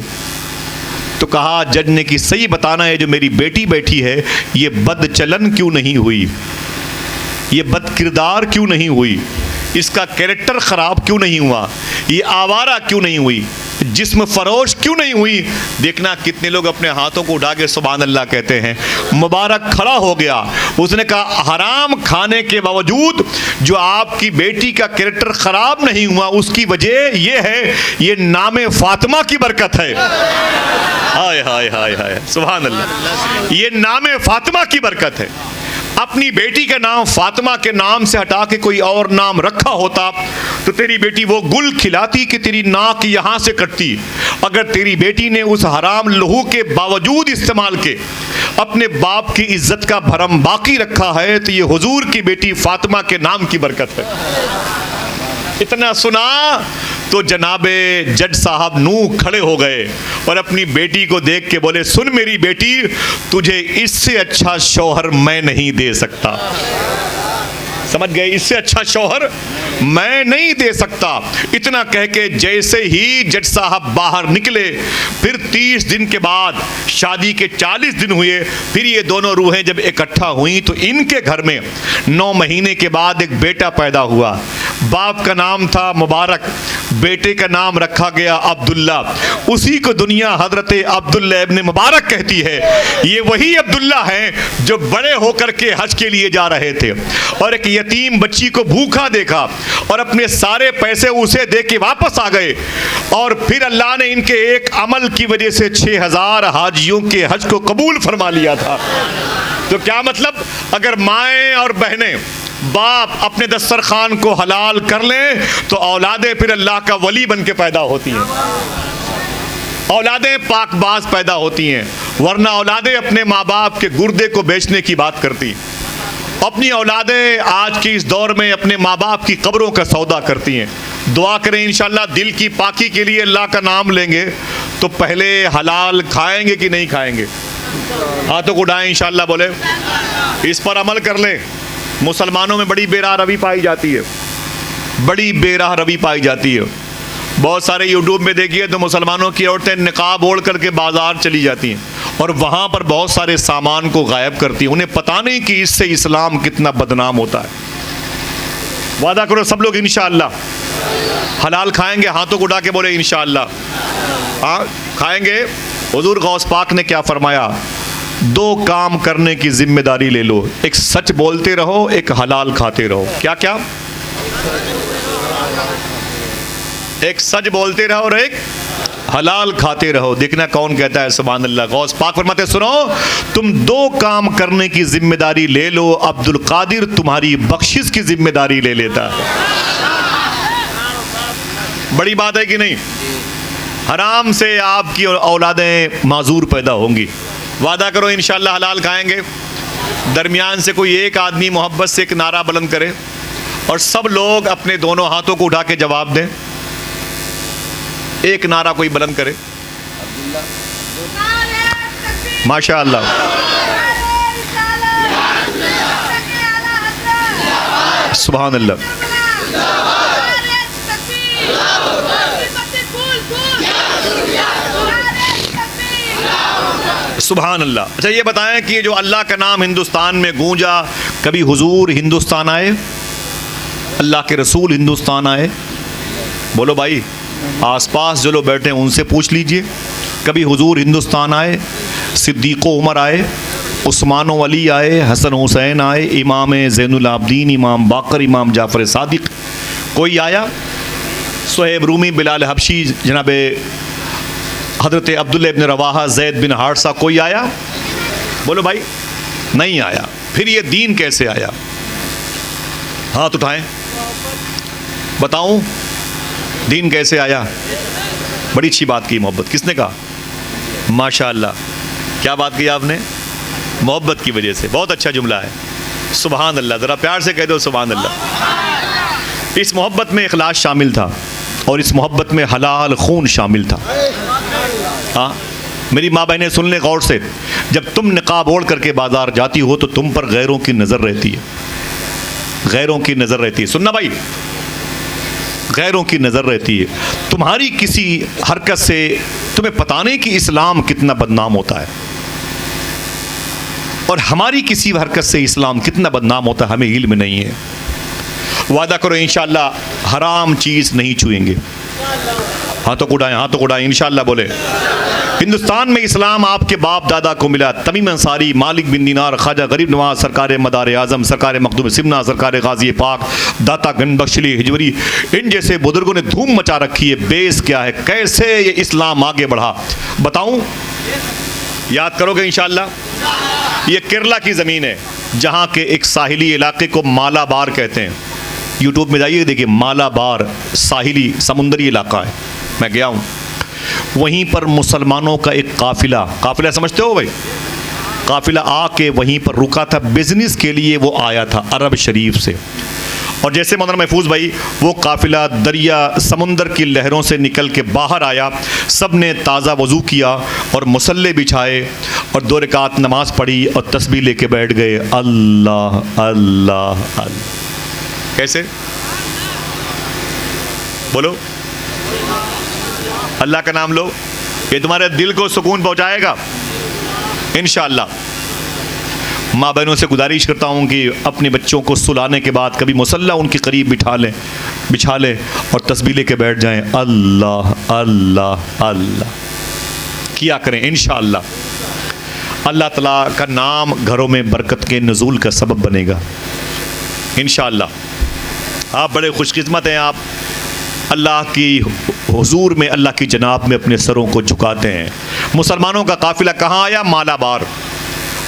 तो कहा जज ने कि सही बताना है जो मेरी बेटी बैठी है ये बदचलन क्यों नहीं हुई, ये बदकिरदार क्यों नहीं हुई, इसका कैरेक्टर ख़राब क्यों नहीं हुआ, ये आवारा क्यों नहीं हुई, जिस्म फरोश क्यों नहीं हुई? देखना कितने लोग अपने हाथों को उठा के सुभान अल्लाह कहते हैं। मुबारक खड़ा हो गया, उसने कहा हराम खाने के बावजूद जो आपकी बेटी का कैरेक्टर ख़राब नहीं हुआ उसकी वजह ये है, ये नामे फातिमा की बरकत है। हाय हाय हाय हाय सुभान अल्लाह, ये नामे फातिमा की बरकत है। अपनी बेटी का नाम फातिमा के नाम से हटा के कोई और नाम रखा होता तो तेरी बेटी वो गुल खिलाती कि तेरी नाक यहाँ से कटती। अगर तेरी बेटी ने उस हराम लहू के बावजूद इस्तेमाल के अपने बाप की इज्जत का भरम बाकी रखा है तो ये हुजूर की बेटी फातिमा के नाम की बरकत है। इतना सुना तो जनाबे जज साहब नूह खड़े हो गए और अपनी बेटी को देख के बोले, सुन मेरी बेटी, तुझे इससे अच्छा शौहर मैं नहीं दे सकता। समझ गए? इससे अच्छा शौहर मैं नहीं दे सकता। इतना कह के जैसे ही जज साहब बाहर निकले, फिर 30 दिन के बाद शादी के 40 दिन हुए, फिर ये दोनों रूहें जब इकट्ठा हुई तो इनके घर में 9 महीने के बाद एक बेटा पैदा हुआ। बाप का नाम था मुबारक, बेटे का नाम रखा गया अब्दुल्ला। उसी को दुनिया हजरत अब्दुल्ला इब्न मुबारक कहती है। ये वही अब्दुल्ला हैं जो बड़े होकर के हज के लिए जा रहे थे और एक यतीम बच्ची को भूखा देखा और अपने सारे पैसे उसे दे के वापस आ गए। और फिर अल्लाह ने इनके एक अमल की वजह से 6000 हाजियों के हज को कबूल फरमा लिया था। तो क्या मतलब, अगर माएँ और बहनें बाप अपने दस्तरखान को हलाल कर लें तो औलादें फिर अल्लाह का वली बन के पैदा होती हैं, औलादें पाकबाज पैदा होती हैं। वरना औलादें अपने माँ बाप के गुर्दे को बेचने की बात करती, अपनी औलादें आज के इस दौर में अपने माँ बाप की कब्रों का सौदा करती हैं। दुआ करें इंशाअल्लाह दिल की पाकी के लिए अल्लाह का नाम लेंगे तो पहले हलाल खाएंगे कि नहीं खाएंगे? हाथों को उठाएं इंशाअल्लाह, बोले इस पर अमल कर लें। मुसलमानों में बड़ी बेराह रवी पाई जाती है, बड़ी बेराह रवी पाई जाती है। बहुत सारे यूट्यूब में देखिए तो मुसलमानों की औरतें निकाब ओढ़ करके बाजार चली जाती हैं और वहाँ पर बहुत सारे सामान को गायब करती हैं। उन्हें पता नहीं कि इससे इस्लाम कितना बदनाम होता है। वादा करो सब लोग इंशाअल्लाह हलाल खाएंगे। हाथों को उठा के बोले इंशाअल्लाह हाँ खाएंगे। हुजूर गौस पाक ने क्या फरमाया? 2 काम करने की जिम्मेदारी ले लो, एक सच बोलते रहो, एक हलाल खाते रहो। क्या क्या? एक सच बोलते रहो और एक हलाल खाते रहो। देखना कौन कहता है सुभान अल्लाह। गौस पाक फरमाते सुनो, तुम 2 काम करने की जिम्मेदारी ले लो, अब्दुल कादिर तुम्हारी बख्शिश की जिम्मेदारी ले लेता है। बड़ी बात है कि नहीं? हराम से आपकी औलादें माजूर पैदा होंगी। वादा करो इंशाअल्लाह हलाल खाएंगे। दरमियान से कोई एक आदमी मोहब्बत से एक नारा बुलंद करे और सब लोग अपने दोनों हाथों को उठा के जवाब दें। एक नारा कोई बुलंद करे। माशाअल्लाह। सुभान अल्लाह। सुभान अल्लाह। अच्छा ये बताएं कि जो अल्लाह का नाम हिंदुस्तान में गूंजा, कभी हुजूर हिंदुस्तान आए? अल्लाह के रसूल हिंदुस्तान आए? बोलो भाई, आसपास जो लोग बैठे हैं उनसे पूछ लीजिए, कभी हुजूर हिंदुस्तान आए? सिद्दीक़ उमर आए, उस्मान अली आए, हसन हुसैन आए, इमाम ज़ैनुल आबदीन, इमाम बाकर, इमाम जाफ़र सादिक, कोई आया? सुहैब रूमी, बिलाल हबशी, जनाब हज़रत अब्दुल्ला इब्न रवाहा, ज़ैद बिन हारसा, कोई आया? बोलो भाई, नहीं आया। फिर ये दीन कैसे आया? हाथ उठाएं, बताऊं दीन कैसे आया? बड़ी अच्छी बात की, मोहब्बत। किसने कहा? माशाअल्लाह, क्या बात की आपने? मोहब्बत की वजह से। बहुत अच्छा जुमला है, सुभान अल्लाह। ज़रा प्यार से कह दो सुभान अल्लाह। इस मोहब्बत में इखलास शामिल था और इस मोहब्बत में हलाल खून शामिल था। हाँ मेरी माँ बहनें सुन लें गौर से, जब तुम निकाब ओढ़ करके बाजार जाती हो तो तुम पर गैरों की नज़र रहती है, गैरों की नज़र रहती है। सुनना भाई, गैरों की नज़र रहती है। तुम्हारी किसी हरकत से तुम्हें पता नहीं कि इस्लाम कितना बदनाम होता है, और हमारी किसी हरकत से इस्लाम कितना बदनाम होता है हमें इल्म नहीं है। वादा करो इंशाअल्लाह हराम चीज़ नहीं छुएंगे। हाथों को उड़ाएं, हाथों को उड़ाएं इंशाअल्लाह। बोले हिंदुस्तान में इस्लाम आपके बाप दादा को मिला। तमीम अंसारी, मालिक बिन दीनार, ख्वाजा गरीब नवाज, सरकार मदार आज़म, सरकार मखदूम सिमना, सरकार गाजी पाक, दाता गन बख्शली हिजवरी, इन जैसे बुजुर्गों ने धूम मचा रखी है। बेस क्या है, कैसे ये इस्लाम आगे बढ़ा बताऊं? याद करोगे इंशाअल्लाह। ये केरला की ज़मीन है, जहाँ के एक साहिली इलाके को मालाबार कहते हैं। यूट्यूब में जाइए, देखिए मालाबार साहिली समुंदरी इलाका है, मैं गया हूँ। वहीं पर मुसलमानों का एक काफिला समझते हो भाई, काफिला आके वहीं पर रुका था, बिजनेस के लिए वो आया था अरब शरीफ से। और जैसे मौलाना महफूज भाई वो काफिला दरिया समुंदर की लहरों से निकल के बाहर आया, सब ने ताज़ा वज़ू किया और मुसल्ले बिछाए और 2 रकात नमाज पढ़ी और तस्बीह लेके बैठ गए, अल्लाह अल्लाह अल्लाह। कैसे बोलो, अल्लाह का नाम लो, ये तुम्हारे दिल को सुकून पहुंचाएगा इंशाअल्लाह। माँ बहनों से गुजारिश करता हूँ कि अपने बच्चों को सुलाने के बाद कभी मुसल्ला उनके करीब बिछा लें और तस्बीह लेके बैठ जाएं, अल्लाह अल्लाह अल्लाह किया करें इंशाअल्लाह। अल्लाह ताला का नाम घरों में बरकत के नुज़ूल का सबब बनेगा इंशाअल्लाह। आप बड़े खुशकिस्मत हैं, आप अल्लाह की हुजूर में, अल्लाह की जनाब में अपने सरों को झुकाते हैं। मुसलमानों का काफिला कहाँ आया? मालाबार।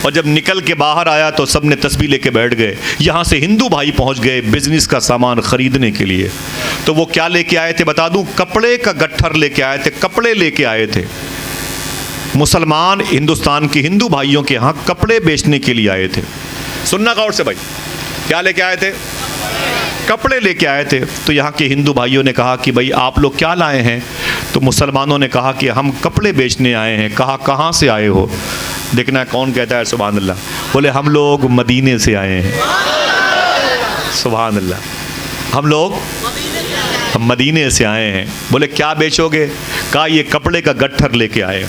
और जब निकल के बाहर आया तो सब ने तस्बीह लेके बैठ गए। यहाँ से हिंदू भाई पहुँच गए बिजनेस का सामान ख़रीदने के लिए। तो वो क्या लेके आए थे बता दूँ? कपड़े का गट्ठर लेके आए थे, कपड़े लेके आए थे। मुसलमान हिंदुस्तान के हिंदू भाइयों के यहाँ कपड़े बेचने के लिए आए थे। सुनना गौर से भाई, क्या लेके आए थे? कपड़े लेके आए थे। तो यहाँ के हिंदू भाइयों ने कहा कि भाई आप लोग क्या लाए हैं? तो मुसलमानों ने कहा कि हम कपड़े बेचने आए हैं। कहा कहाँ से आए हो? देखना कौन कहता है सुभान अल्लाह। बोले हम लोग मदीने से आए हैं। सुभान अल्लाह, हम लोग मदीने से आए हैं। बोले क्या बेचोगे? कहा ये कपड़े का गट्ठर लेके आए।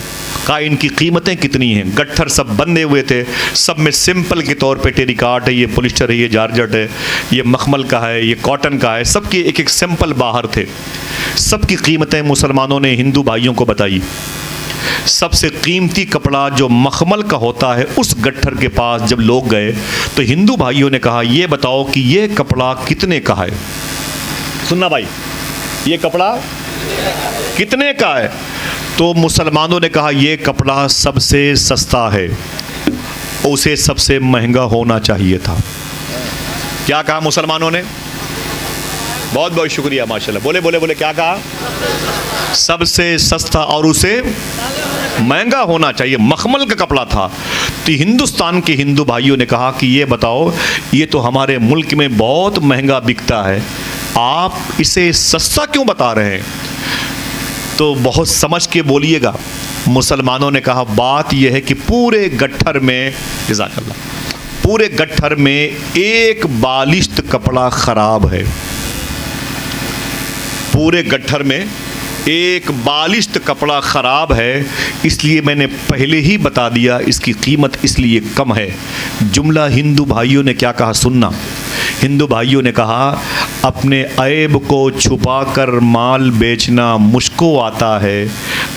कहा इनकी कीमतें कितनी हैं? गट्ठर सब बंधे हुए थे, सब में सिंपल के तौर पे टेरिकाट है, ये पॉलिस्टर है, ये जारजट है, ये मखमल का है, ये कॉटन का है, सबके एक एक सिंपल बाहर थे। सबकी कीमतें मुसलमानों ने हिंदू भाइयों को बताई। सबसे कीमती कपड़ा जो मखमल का होता है उस गट्ठर के पास जब लोग गए तो हिंदू भाइयों ने कहा ये बताओ कि ये कपड़ा कितने का है? सुनना भाई, ये कपड़ा कितने का है? तो मुसलमानों ने कहा ये कपड़ा सबसे सस्ता है, उसे सबसे महंगा होना चाहिए था। क्या कहा मुसलमानों ने? बहुत बहुत शुक्रिया माशाल्लाह। बोले बोले बोले क्या कहा? सबसे सस्ता और उसे महंगा होना चाहिए। मखमल का कपड़ा था। तो हिंदुस्तान के हिंदू भाइयों ने कहा कि ये बताओ, ये तो हमारे मुल्क में बहुत महंगा बिकता है, आप इसे सस्ता क्यों बता रहे हैं? तो बहुत समझ के बोलिएगा। मुसलमानों ने कहा बात यह है कि पूरे गट्ठर में, जज़ाकल्लाह, पूरे गट्ठर में एक बालिश्त कपड़ा ख़राब है। पूरे गट्ठर में एक बालिश्त कपड़ा ख़राब है, इसलिए मैंने पहले ही बता दिया इसकी कीमत इसलिए कम है। जुमला हिंदू भाइयों ने क्या कहा सुनना। हिंदू भाइयों ने कहा अपने ऐब को छुपाकर माल बेचना मुझको आता है,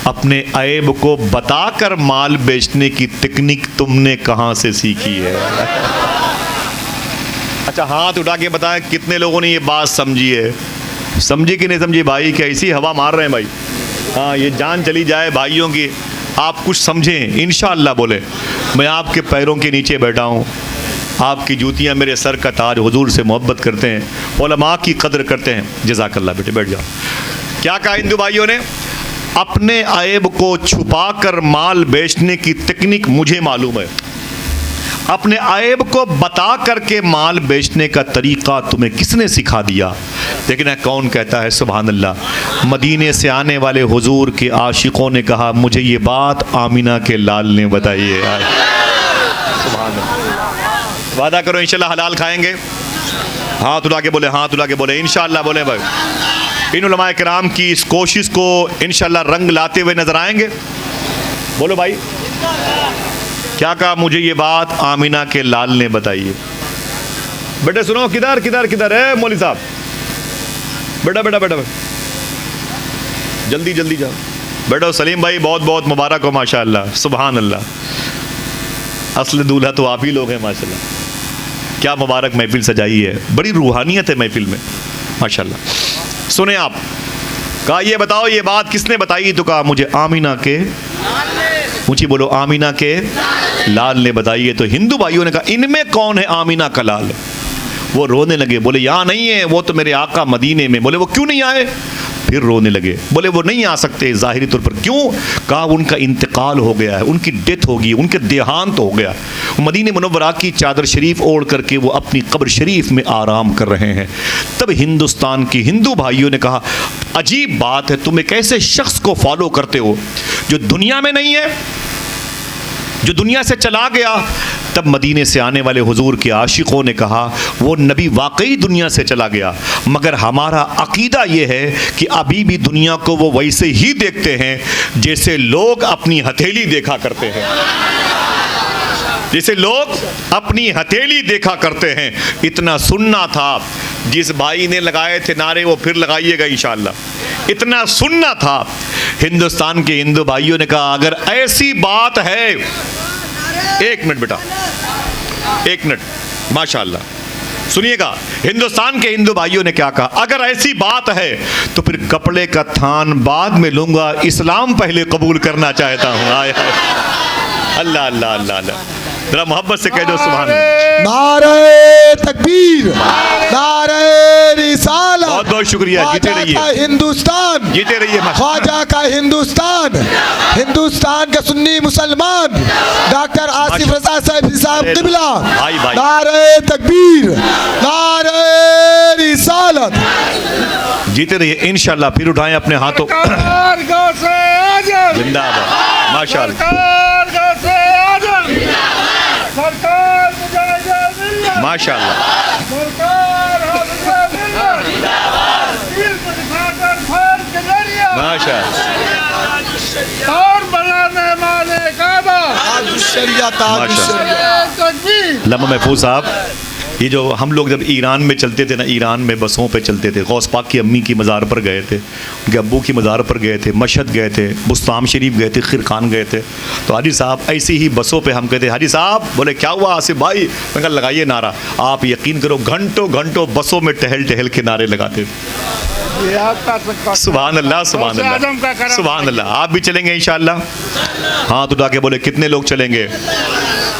अपने ऐब को बताकर माल बेचने की तकनीक तुमने कहाँ से सीखी है? अच्छा हाथ उठा के बताएं कितने लोगों ने ये बात समझी है? समझी कि नहीं समझी भाई? क्या इसी हवा मार रहे हैं भाई? हाँ, ये जान चली जाए भाइयों की, आप कुछ समझें इंशाअल्लाह। बोले मैं आपके पैरों के नीचे बैठा हूँ, आपकी जूतियाँ मेरे सर का ताज, हुजूर से मोहब्बत करते हैं, उलमा की कदर करते हैं। जज़ाकल्लाह बेटे, बैठ जाओ। क्या कहा हिंदू भाइयों ने? अपने ऐब को छुपाकर माल बेचने की तकनीक मुझे मालूम है, अपने ऐब को बता करके माल बेचने का तरीक़ा तुम्हें किसने सिखा दिया? देखना कौन कहता है सुभान अल्लाह। मदीने से आने वाले हुजूर के आशिकों ने कहा मुझे ये बात आमिना के लाल ने बताई है। सुभान अल्लाह। वादा करो इंशाल्लाह हलाल खाएंगे? हाथ उठा के बोले, हाथ उठा के बोले इंशाल्लाह। बोले भाई इन उलमाए किराम की इस कोशिश को इंशाल्लाह रंग लाते हुए नजर आएंगे। बोलो भाई क्या कहा? मुझे ये बात आमिना के लाल ने बताई है। बेटे सुनो, किधर किधर किधर है मौली साहब? बेटा बेटा बेटा जल्दी जल्दी जाओ। बेटा सलीम भाई बहुत बहुत मुबारक हो माशाअल्लाह, सुभान अल्लाह। असल दूल्हा तो आप ही लोग हैं माशाअल्लाह। क्या मुबारक महफिल सजाई है, बड़ी रूहानियत है महफिल में माशाअल्लाह। सुने आप, कहा ये बताओ ये बात किसने बताई? तो कहा मुझे आमिना के, ऊंची बोलो, आमिना के लाल ने बताई है। तो हिंदू भाइयों ने कहा इनमें कौन है आमीना का लाल? वो रोने लगे, बोले यहाँ नहीं है, वो तो मेरे आका मदीने में। बोले वो क्यों नहीं आए? फिर रोने लगे, बोले वो नहीं आ सकते ज़ाहिरी तौर पर। क्यों? कहा उनका इंतकाल हो गया है, उनकी डेथ होगी, उनके देहांत हो गया। मदीने मुनव्वरा की चादर शरीफ ओढ़ करके वो अपनी कब्र शरीफ में आराम कर रहे हैं। तब हिंदुस्तान की हिंदू भाइयों ने कहा अजीब बात है, तुम एक ऐसे शख्स को फॉलो करते हो जो दुनिया में नहीं है, जो दुनिया से चला गया। तब मदीने से आने वाले हुजूर के आशिकों ने कहा वो नबी वाकई दुनिया से चला गया, मगर हमारा अकीदा ये है कि अभी भी दुनिया को वो वैसे ही देखते हैं जैसे लोग अपनी हथेली देखा करते हैं, जैसे लोग अपनी हथेली देखा करते हैं। इतना सुनना था, जिस भाई ने लगाए थे नारे वो फिर लगाइएगा इंशाअल्लाह। इतना सुनना था। हिंदुस्तान के हिंदू भाइयों ने कहा अगर ऐसी बात है, एक मिनट बेटा, एक मिनट, माशाअल्लाह सुनिएगा। हिंदुस्तान के हिंदू भाइयों ने क्या कहा, अगर ऐसी बात है तो फिर कपड़े का थान बाद में लूंगा, इस्लाम पहले कबूल करना चाहता हूं। आय अल्लाह अल्लाह अल्लाह अल्लाह, जरा मोहब्बत से कह दो सुभान अल्लाह। नारे तकबीर, नारे रिसालत। बहुत बहुत शुक्रिया, जीते रहिए हिंदुस्तान, जीते रहिए। ख्वाजा का हिंदुस्तान, हिंदुस्तान का सुन्नी मुसलमान डॉक्टर आसिफ रजा साहब क़िबला। नारे तकबीर, नारे रिसालत। जीते रहिए इंशाअल्लाह। फिर उठाएं अपने हाथों, जिंदाबाद, माशाअल्लाह माशाअल्लाह। लम्हा महफूज साहब, ये जो हम लोग जब ईरान में चलते थे ना, ईरान में बसों पे चलते थे, गौस पाक की अम्मी की मज़ार पर गए थे, उनके अब्बू की मज़ार पर गए थे, मशहद गए थे, बुस्ताम शरीफ गए थे, खिरखान गए थे। तो हाजी साहब ऐसी ही बसों पे हम कहते, हाजी साहब, बोले क्या हुआ आसिफ भाई? मैं कहा लगाइए नारा। आप यकीन करो घंटों घंटों बसों में टहल टहल के नारे लगाते थे। सुभान अल्लाह, सुभान अल्लाह, सुभान अल्लाह। आप भी चलेंगे इंशाअल्लाह? हाथ उठा के बोले कितने लोग चलेंगे?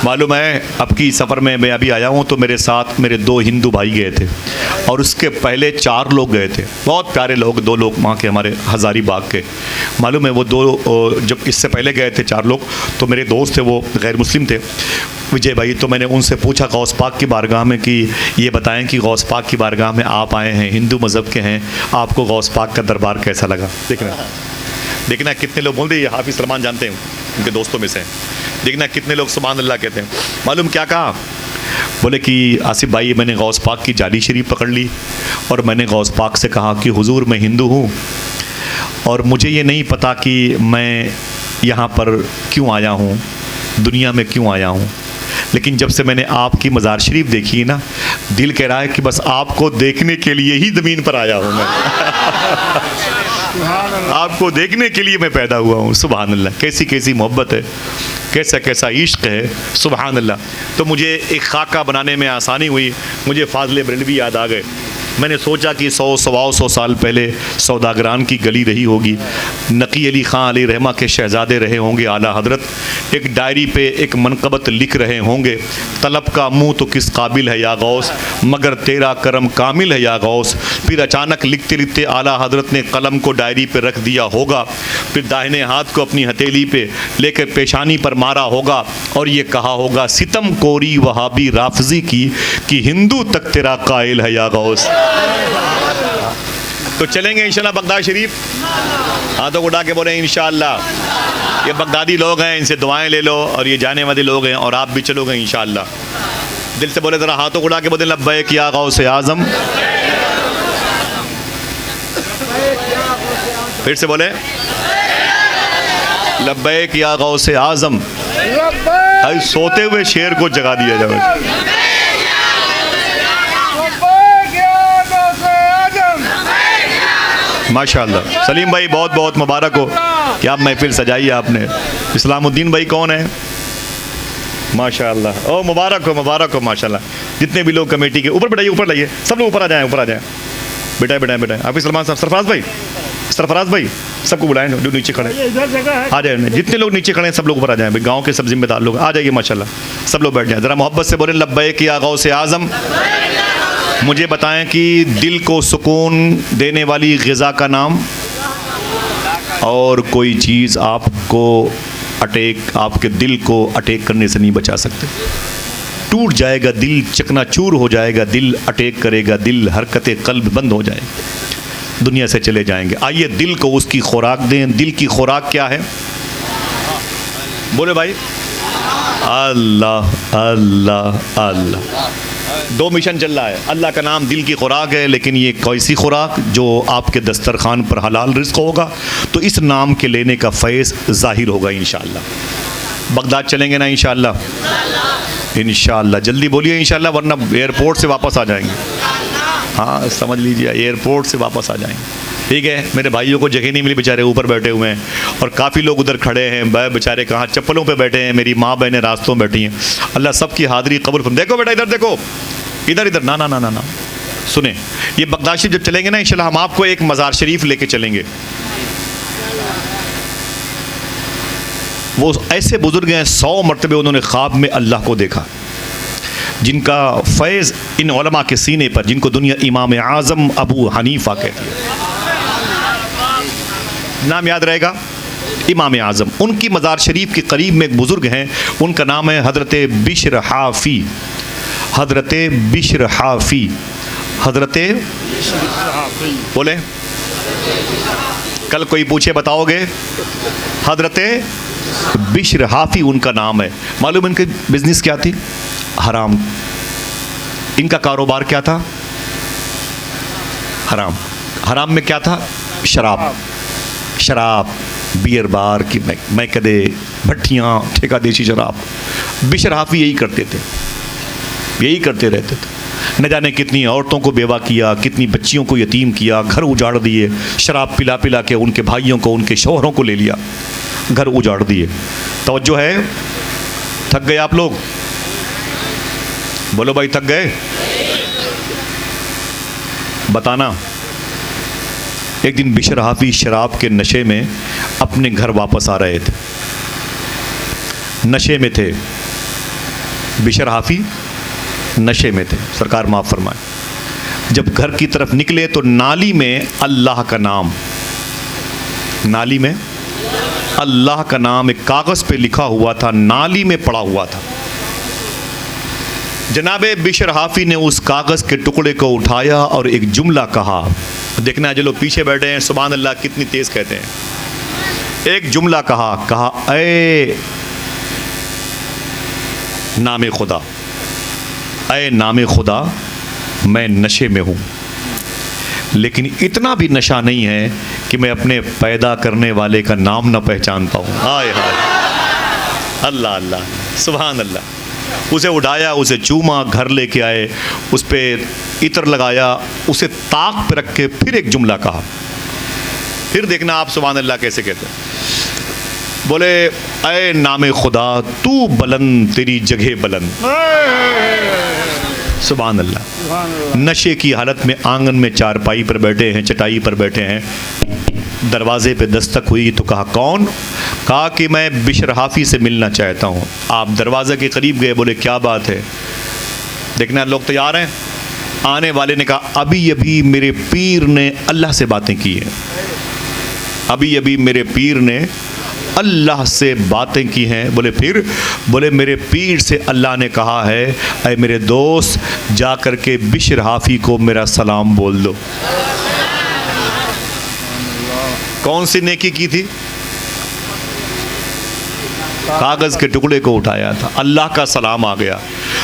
मालूम है अब की सफ़र में मैं अभी आया हूँ तो मेरे साथ मेरे 2 हिंदू भाई गए थे और उसके पहले 4 लोग गए थे, बहुत प्यारे लोग, 2 लोग वहाँ के हमारे हज़ारीबाग के। मालूम है वो 2 जब इससे पहले गए थे 4 लोग, तो मेरे दोस्त थे, वो गैर मुस्लिम थे, विजय भाई। तो मैंने उनसे पूछा गौस पाक की बारगाह में कि ये बताएं कि गौस पाक की बारगाह में आप आए हैं, हिंदू मज़हब के हैं, आपको गौस पाक का दरबार कैसा लगा? देखना कितने लोग बोलते हैं, ये हाफिज़ सलमान जानते हैं, उनके दोस्तों में से। देखना कितने लोग सुभान अल्लाह कहते हैं। मालूम क्या कहा? बोले कि आसिफ भाई मैंने गौस पाक की जाली शरीफ पकड़ ली और मैंने गौस पाक से कहा कि हुजूर मैं हिंदू हूँ और मुझे ये नहीं पता कि मैं यहाँ पर क्यों आया हूँ, दुनिया में क्यों आया हूँ, लेकिन जब से मैंने आपकी मज़ार शरीफ देखी ना, दिल कह रहा है कि बस आपको देखने के लिए ही ज़मीन पर आया हूँ मैं। आपको देखने के लिए मैं पैदा हुआ हूँ। सुभान अल्लाह, कैसी कैसी मोहब्बत है, कैसा कैसा इश्क है, सुभान अल्लाह। तो मुझे एक खाका बनाने में आसानी हुई, मुझे फाज़िल बरेलवी याद आ गए। मैंने सोचा कि 100-125 साल पहले सौदागरान की गली रही होगी, नकी अली ख़ान अली रहमा के शहज़ादे रहे होंगे आला हज़रत। एक डायरी पे एक मनक़बत लिख रहे होंगे, तलब का मुँह तो किस काबिल है या गौस, मगर तेरा करम कामिल है या गौस। फिर अचानक लिखते लिखते आला हज़रत ने कलम को डायरी पे रख दिया होगा, फिर दाहिने हाथ को अपनी हथेली पे लेकर पेशानी पर मारा होगा और ये कहा होगा, सितम कोरी वहाबी राफजी की कि हिंदू तक तेरा कायल है या गौस। तो चलेंगे इंशाल्लाह बगदाद शरीफ, हाथों को उठा के बोले इंशाल्लाह। ये बगदादी लोग हैं, इनसे दुआएं ले लो, और ये जाने वाले लोग हैं, और आप भी चलोगे इंशाल्लाह। दिल से बोले, ज़रा हाथों को उठा के बोले लब्बैक या गौस आज़म। फिर से बोले लब्बैक या गौस आज़म। सोते हुए शेर को जगा दिया जाए। माशाअल्लाह। सलीम भाई बहुत बहुत मुबारक हो, क्या महफिल सजाई है आपने। इस्लामुद्दीन भाई कौन है? माशाअल्लाह, ओ मुबारक हो, मुबारक हो माशाअल्लाह। जितने भी लोग कमेटी के ऊपर बैठाइए, ऊपर लाइए, सब लोग ऊपर आ जाएं, ऊपर आ जाएं, बेटा बेटा बेटा। हाफिज़ सलमान साहब, सरफराज भाई सरफराज भाई सबको बुलाएं जो नीचे खड़े हैं। इधर जगह है। आ जाए, जितने लोग नीचे खड़े हैं सब लोग ऊपर आ जाएं भाई, गांव के सब जिम्मेदार लोग आ जाइए माशाल्लाह, सब लोग बैठ जाएं। ज़रा मोहब्बत से बोले लब्बैक या गौस आज़म। मुझे बताएं कि दिल को सुकून देने वाली ग़िज़ा का नाम, और कोई चीज़ आपको आपके दिल को अटैक करने से नहीं बचा सकते। टूट जाएगा दिल, चकनाचूर हो जाएगा दिल, अटैक करेगा दिल, हरकत कल्ब बंद हो जाए, दुनिया से चले जाएंगे। आइए दिल को उसकी खुराक दें। दिल की खुराक क्या है? बोले भाई, अल्लाह अल्लाह अल्लाह। 2 मिशन चल रहा है। अल्लाह का नाम दिल की खुराक है, लेकिन ये कैसी खुराक? जो आपके दस्तरखान पर हलाल रिज़्क़ होगा, तो इस नाम के लेने का फैज़ ज़ाहिर होगा इंशाअल्लाह। बगदाद चलेंगे ना इंशाअल्लाह? इंशाअल्लाह। जल्दी बोलिए इंशाअल्लाह, वरना एयरपोर्ट से वापस आ जाएंगे। हाँ समझ लीजिए, एयरपोर्ट से वापस आ जाएंगे। ठीक है, मेरे भाइयों को जगह नहीं मिली, बेचारे ऊपर बैठे हुए हैं, और काफ़ी लोग उधर खड़े हैं, बेचारे कहाँ चप्पलों पे बैठे हैं। मेरी माँ बहनें रास्तों में बैठी हैं। अल्लाह सबकी हाज़िरी कबूल फरमाए। देखो बेटा, इधर देखो, इधर इधर, ना ना ना ना ना, सुने, ये बगदाद शरीफ जब चलेंगे ना इंशाल्लाह, हम आपको एक मज़ार शरीफ लेके चलेंगे। वो ऐसे बुजुर्ग हैं, 100 मरतबे उन्होंने ख्वाब में अल्लाह को देखा, जिनका फैज़ इन उलमा के सीने पर, जिनको दुनिया इमाम आज़म अबू हनीफ़ा कहती है। नाम याद रहेगा, इमाम आज़म। उनकी मज़ार शरीफ के करीब में एक बुज़ुर्ग हैं, उनका नाम है हज़रत बिश्र हाफ़ी। हज़रत बिश्र हाफ़ी, हज़रत बोले, कल कोई पूछे बताओगे? हज़रत बिश्र हाफ़ी उनका नाम है। मालूम इनकी बिज़नेस क्या थी? हराम। इनका कारोबार क्या था? हराम। हराम में क्या था? शराब। शराब, बियर बार की मैं कदे, भट्टियाँ, ठेका देशी शराब। बिश्र हाफ़ी यही करते थे, यही करते रहते थे। न जाने कितनी औरतों को बेवा किया, कितनी बच्चियों को यतीम किया, घर उजाड़ दिए। शराब पिला पिला के उनके भाइयों को, उनके शौहरों को ले लिया, घर उजाड़ दिए। तवज्जो है? थक गए आप लोग? बोलो भाई, थक गए? बताना। एक दिन बिश्र हाफ़ी शराब के नशे में अपने घर वापस आ रहे थे, नशे में थे। बिश्र हाफ़ी नशे में थे, सरकार माफ़ फरमाए। जब घर की तरफ निकले तो नाली में अल्लाह का नाम, नाली में अल्लाह का नाम एक कागज़ पे लिखा हुआ था, नाली में पड़ा हुआ था। जनाबे बिश्र हाफ़ी ने उस कागज़ के टुकड़े को उठाया और एक जुमला कहा। देखना जो लोग पीछे बैठे हैं, सुभान अल्लाह कितनी तेज़ कहते हैं। एक जुमला कहा, ऐ नाम खुदा, ऐ नाम खुदा, मैं नशे में हूँ, लेकिन इतना भी नशा नहीं है कि मैं अपने पैदा करने वाले का नाम न पहचान पाऊँ। हाय हाय, अल्लाह अल्लाह, सुभान अल्लाह। उसे उठाया, उसे चूमा, घर लेके आए, उस पर इत्र लगाया, उसे ताक पे रख के फिर एक जुमला कहा। फिर देखना आप सुभान अल्लाह कैसे कहते हैं। बोले, ऐ नाम खुदा, तू बुलंद, तेरी जगह बुलंद। सुभान अल्लाह। नशे की हालत में आंगन में चारपाई पर बैठे हैं, चटाई पर बैठे हैं। दरवाजे पे दस्तक हुई तो कहा, कौन? कहा कि मैं बिश्र हाफ़ी से मिलना चाहता हूँ। आप दरवाज़े के करीब गए, बोले क्या बात है? देखना लोग तैयार हैं। आने वाले ने कहा, अभी अभी मेरे पीर ने अल्लाह से बातें की हैं, अभी अभी मेरे पीर ने अल्लाह से बातें की हैं। बोले फिर? बोले मेरे पीर से अल्लाह ने कहा है, ऐ मेरे दोस्त, जा कर के बिश्र हाफ़ी को मेरा सलाम बोल दो। कौन सी नेकी की थी? कागज़ के टुकड़े को उठाया था, अल्लाह का सलाम आ गया।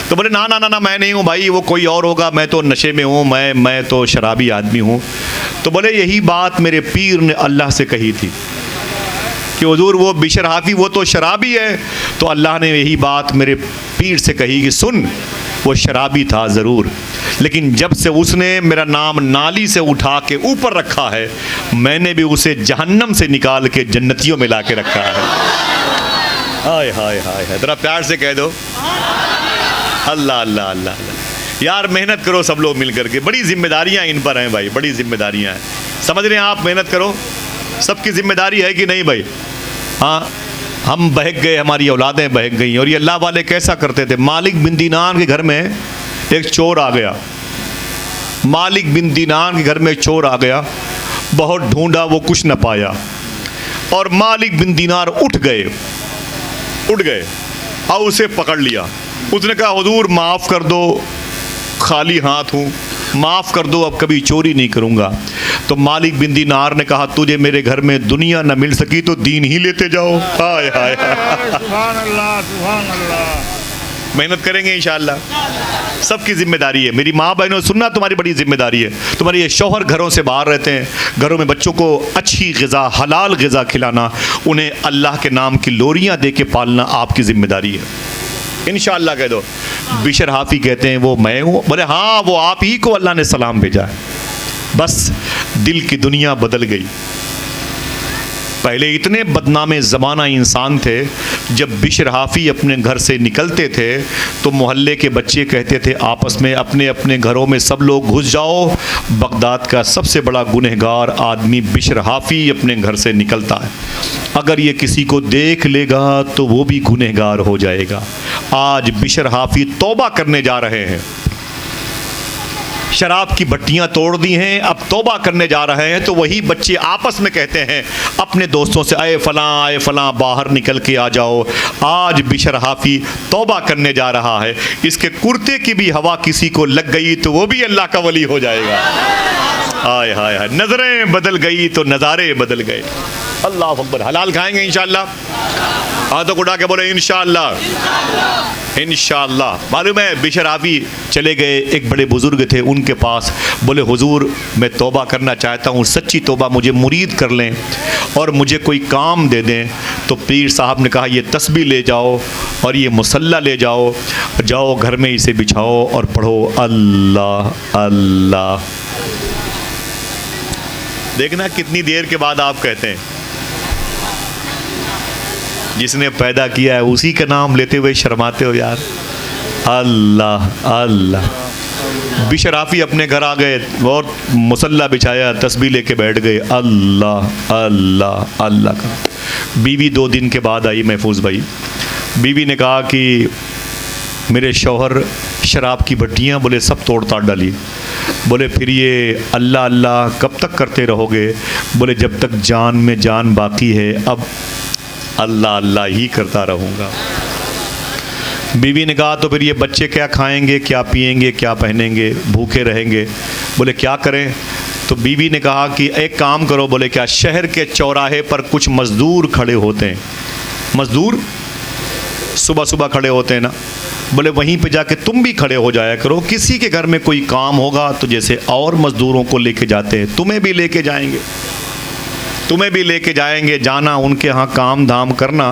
तो बोले ना ना ना ना, मैं नहीं हूँ भाई, वो कोई और होगा, मैं तो नशे में हूँ, मैं तो शराबी आदमी हूँ। तो बोले यही बात मेरे पीर ने अल्लाह से कही थी कि हुजूर वो बिश्र हाफ़ी वो तो शराबी है। तो अल्लाह ने यही बात मेरे पीर से कही कि सुन, वो शराबी था ज़रूर, लेकिन जब से उसने मेरा नाम नाली से उठा के ऊपर रखा है, मैंने भी उसे जहन्नम से निकाल के जन्नतियों में ला के रखा है। हाय हाय हाय हाय, ज़रा प्यार से कह दो अल्लाह अल्लाह अल्लाह अल्लाह। यार मेहनत करो सब लोग मिल करके, बड़ी जिम्मेदारियां इन पर हैं भाई, बड़ी जिम्मेदारियां हैं। समझ रहे हैं आप? मेहनत करो, सबकी जिम्मेदारी है कि नहीं भाई? हाँ, हम बहक गए, हमारी औलादें बहक गई। और ये अल्लाह वाले कैसा करते थे। मालिक बिन दीनार के घर में एक चोर आ गया। मालिक बिन दीनार के घर में चोर आ गया, बहुत ढूंढा, वो कुछ न पाया। और मालिक बिन दीनार उठ गए और उसे पकड़ लिया। उसने कहा हुजूर माफ़ कर दो, खाली हाथ हूँ, माफ़ कर दो, अब कभी चोरी नहीं करूँगा। तो मालिक बिन दीनार ने कहा तुझे मेरे घर में दुनिया न मिल सकी तो दीन ही लेते जाओ। हाय हाय, सुभान अल्लाह, सुभान अल्लाह। मेहनत करेंगे इंशाअल्लाह। सबकी जिम्मेदारी है। मेरी माँ बहनों, सुनना तुम्हारी बड़ी जिम्मेदारी है। तुम्हारे ये शौहर घरों से बाहर रहते हैं, घरों में बच्चों को अच्छी ग़िज़ा, हलाल ग़िज़ा खिलाना, उन्हें अल्लाह के नाम की लोरियाँ दे के पालना आपकी ज़िम्मेदारी है। इंशाअल्लाह कह दो। बिशर हाफ़ी कहते हैं वो मैं हूँ? बोले हाँ, वो आप ही को अल्लाह ने सलाम भेजा है। बस दिल की दुनिया बदल गई। पहले इतने बदनामे ज़माना इंसान थे, जब बिशर हाफ़ी अपने घर से निकलते थे तो मोहल्ले के बच्चे कहते थे आपस में, अपने अपने घरों में सब लोग घुस जाओ, बगदाद का सबसे बड़ा गुनहगार आदमी बिशर हाफ़ी अपने घर से निकलता है, अगर ये किसी को देख लेगा तो वो भी गुनहगार हो जाएगा। आज बिशर हाफ़ी तौबा करने जा रहे हैं, शराब की भट्टियां तोड़ दी हैं, अब तौबा करने जा रहे हैं। तो वही बच्चे आपस में कहते हैं अपने दोस्तों से, आए फलां बाहर निकल के आ जाओ। आज बिशर हाफ़ी तौबा करने जा रहा है। इसके कुर्ते की भी हवा किसी को लग गई तो वो भी अल्लाह का वली हो जाएगा। हाय हाय हाय, नजरें बदल गई तो नज़ारे बदल गए। अल्लाह अकबर। हलाल खाएंगे इंशाअल्लाह? हाथों को उठा के बोले इंशाअल्लाह, इंशाअल्लाह। मालूम है बिशर हाफ़ी चले गए, एक बड़े बुज़ुर्ग थे उनके पास, बोले हुजूर मैं तौबा करना चाहता हूँ, सच्ची तौबा, मुझे मुरीद कर लें और मुझे कोई काम दे दें। तो पीर साहब ने कहा ये तस्बीह ले जाओ और ये मुसल्ला ले जाओ, जाओ घर में इसे बिछाओ और पढ़ो अल्लाह अल्लाह। देखना कितनी देर के बाद आप कहते हैं जिसने पैदा किया है उसी का नाम लेते हुए शर्माते हो यार। अल्लाह अल्लाह। बिशर हाफ़ी अपने घर आ गए और मुसल्ला बिछाया, तस्बीह लेके बैठ गए, अल्लाह अल्लाह अल्लाह का। बीवी 2 दिन के बाद आई महफूज भाई। बीवी ने कहा कि मेरे शौहर शराब की भट्टियाँ बोले सब तोड़ ताड़ डाली। बोले फिर ये अल्लाह अल्लाह कब तक करते रहोगे? बोले जब तक जान में जान बाकी है, अब अल्लाह अल्लाह ही करता रहूँगा। बीवी ने कहा तो फिर ये बच्चे क्या खाएंगे, क्या पिएंगे, क्या पहनेंगे, भूखे रहेंगे? बोले क्या करें? तो बीवी ने कहा कि एक काम करो। बोले क्या? शहर के चौराहे पर कुछ मज़दूर खड़े होते हैं, मज़दूर सुबह सुबह खड़े होते हैं ना, बोले वहीं पे जाके तुम भी खड़े हो जाया करो। किसी के घर में कोई काम होगा तो जैसे और मज़दूरों को लेके जाते हैं, तुम्हें भी लेके जाएंगे, तुम्हें भी लेके जाएंगे। जाना उनके यहाँ काम धाम करना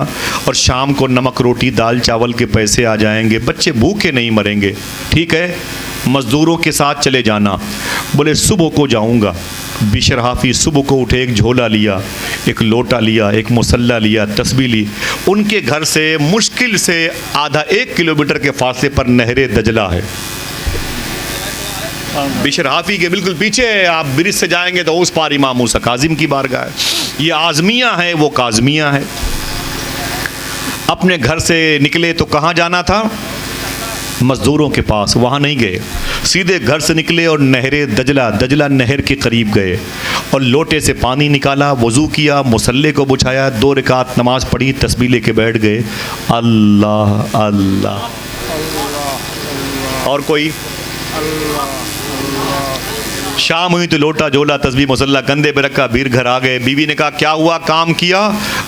और शाम को नमक रोटी दाल चावल के पैसे आ जाएंगे, बच्चे भूखे नहीं मरेंगे। ठीक है, मज़दूरों के साथ चले जाना। बोले सुबह को जाऊँगा। बिशर हाफ़ी सुबह को उठे, एक झोला लिया, एक लोटा लिया, एक मुसल्ला लिया, तस्बीह ली। उनके घर से मुश्किल से आधा 1 किलोमीटर के फासले पर नहरे दजला है। बिशर हाफ़ी के बिल्कुल पीछे आप ब्रिज से जाएंगे तो उस पार इमाम मूसा काज़िम की बारगाह है। ये आज़मिया है, वो काज़मिया है। अपने घर से निकले तो कहाँ जाना था? मज़दूरों के पास। वहाँ नहीं गए, सीधे घर से निकले और नहरे दजला नहर के करीब गए और लोटे से पानी निकाला, वज़ू किया, मुसल्ले को बिछाया, 2 रकात नमाज़ पढ़ी, तस्बीह लेके बैठ गए, अल्लाह अल्लाह। और कोई? शाम हुई तो लोटा झोला तस्बीह मुसल्ला कंधे पे रखा, भीड़ घर आ गए। बीवी ने कहा क्या हुआ, काम किया?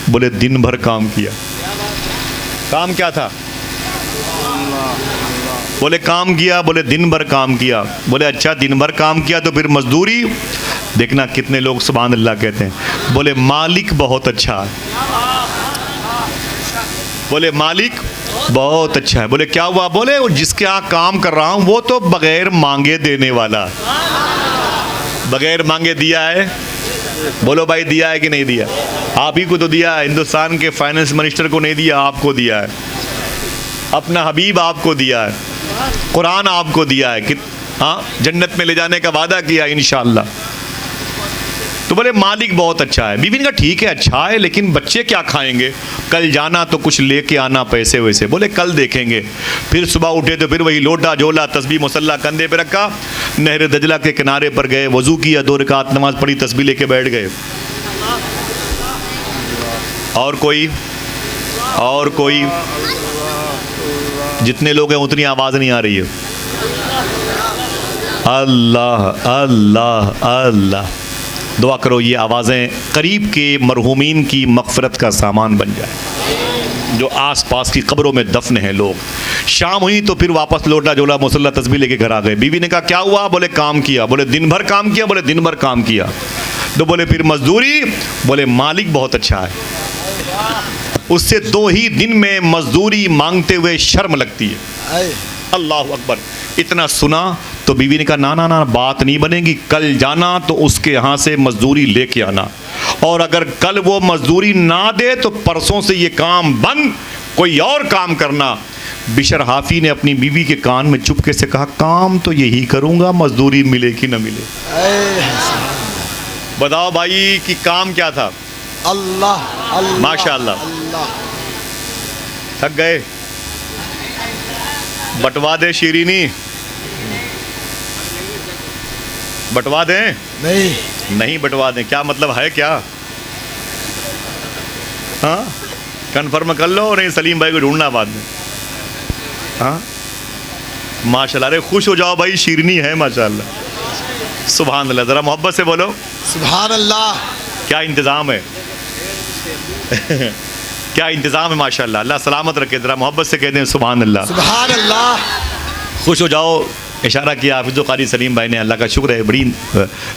बोले दिन भर काम किया। काम क्या था? बोले काम किया। बोले दिन भर काम किया। बोले अच्छा दिन भर काम किया तो फिर मजदूरी? देखना कितने लोग सुभान अल्लाह कहते हैं। बोले मालिक बहुत अच्छा है। बोले मालिक बहुत अच्छा है। बोले क्या हुआ? बोले जिसके यहाँ काम कर रहा हूँ वो तो बगैर मांगे देने वाला। बगैर मांगे दिया है? बोलो भाई दिया है कि नहीं दिया? आप ही को तो दिया है, हिंदुस्तान के फाइनेंस मिनिस्टर को नहीं दिया, आपको दिया है। अपना हबीब आपको दिया है, कुरान आपको दिया है कि हाँ जन्नत में ले जाने का वादा किया इंशाअल्लाह। तो बोले मालिक बहुत अच्छा है। बीवी ने कहा ठीक है अच्छा है, लेकिन बच्चे क्या खाएंगे? कल जाना तो कुछ लेके आना पैसे वैसे। बोले कल देखेंगे। फिर सुबह उठे तो फिर वही लोटा झोला तस्बीह मुसल्ला कंधे पे रखा, नहर दजला के किनारे पर गए, वजू किया, 2 रकात नमाज पढ़ी, तस्बीह लेके बैठ गए। और कोई जितने लोग हैं उतनी आवाज़ नहीं आ रही है। अल्लाह अल्लाह अल्लाह। दुआ करो ये आवाज़ें करीब के मरहूमीन की मग़फ़िरत का सामान बन जाए, जो आस पास की कब्रों में दफन हैं लोग। शाम हुई तो फिर वापस लोटा झोला मुसल्ला तस्बीह लेके घर आ गए। बीवी ने कहा क्या हुआ? बोले काम किया। बोले दिन भर काम किया? बोले दिन भर काम किया। तो बोले फिर मजदूरी? बोले मालिक बहुत अच्छा है, उससे 2 ही दिन में मजदूरी मांगते हुए शर्म लगती है। अल्लाह अकबर। इतना सुना तो बीवी ने कहा ना ना ना, बात नहीं बनेगी, कल जाना तो उसके यहाँ से मजदूरी लेके आना, और अगर कल वो मजदूरी ना दे तो परसों से ये काम बंद, कोई और काम करना। बिशर हाफी ने अपनी बीवी के कान में चुपके से कहा काम तो यही करूँगा, मजदूरी मिले कि न मिले। बताओ भाई कि काम क्या था? अल्लाह अल्लाह माशाअल्लाह। थक गए? बटवा दे शीरीनी, बटवा दें? नहीं बटवा दें। क्या मतलब है क्या? हाँ कन्फर्म कर लो, नहीं सलीम भाई को ढूंढना बाद में। हाँ माशाल्लाह। अरे खुश हो जाओ भाई, शीरनी है माशाल्लाह। सुभान अल्लाह। ज़रा मोहब्बत से बोलो सुभान अल्लाह। क्या इंतज़ाम है क्या इंतज़ाम है माशाल्लाह। अल्लाह सलामत रखे। ज़रा मोहब्बत से कहते हैं सुभान अल्लाह। सुभान अल्लाह। खुश हो जाओ। इशारा किया हाफिज़ क़ारी सलीम भाई ने। अल्लाह का शुक्र है, बड़ी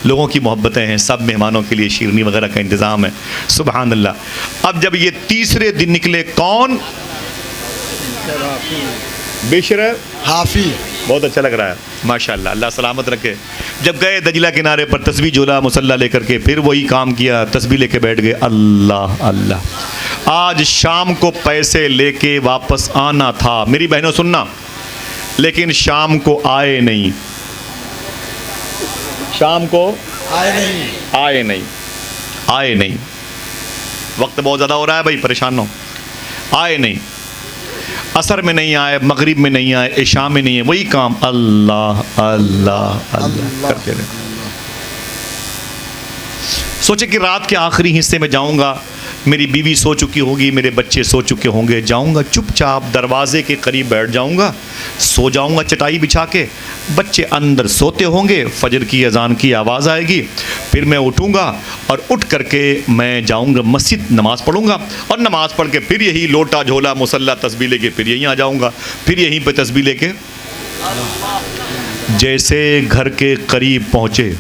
लोगों की मोहब्बतें हैं, सब मेहमानों के लिए शीरनी वगैरह का इंतज़ाम है। सुभान अल्लाह। अब जब ये तीसरे दिन निकले, कौन? बिशर हाफी। बहुत अच्छा लग रहा है माशाल्लाह, अल्लाह सलामत रखे। जब गए दजला किनारे पर तस्बीह झोला मुसल्ला लेकर के, फिर वही काम किया, तस्बीह लेके बैठ गए। अल्लाह अल्लाह। आज शाम को पैसे लेके वापस आना था, मेरी बहनों सुनना, लेकिन शाम को आए नहीं। शाम को आए नहीं। वक्त बहुत ज़्यादा हो रहा है भाई, परेशान हो। आए नहीं, असर में नहीं आए, मगरिब में नहीं आए, इशा में नहीं है, वही काम अल्लाह अल्लाह अल्लाह करते रहे। सोचे कि रात के आखिरी हिस्से में जाऊंगा, मेरी बीवी सो चुकी होगी, मेरे बच्चे सो चुके होंगे, जाऊंगा चुपचाप दरवाजे के करीब बैठ जाऊंगा, सो जाऊंगा चटाई बिछा के, बच्चे अंदर सोते होंगे, फजर की अजान की आवाज़ आएगी, फिर मैं उठूंगा और उठ करके मैं जाऊंगा मस्जिद, नमाज़ पढ़ूंगा, और नमाज़ पढ़ के फिर यही लोटा झोला मुसल्ला तस्बीह लेके फिर यहीं आ जाऊंगा, फिर यहीं पे तस्बीह लेके। जैसे घर के करीब पहुँचे,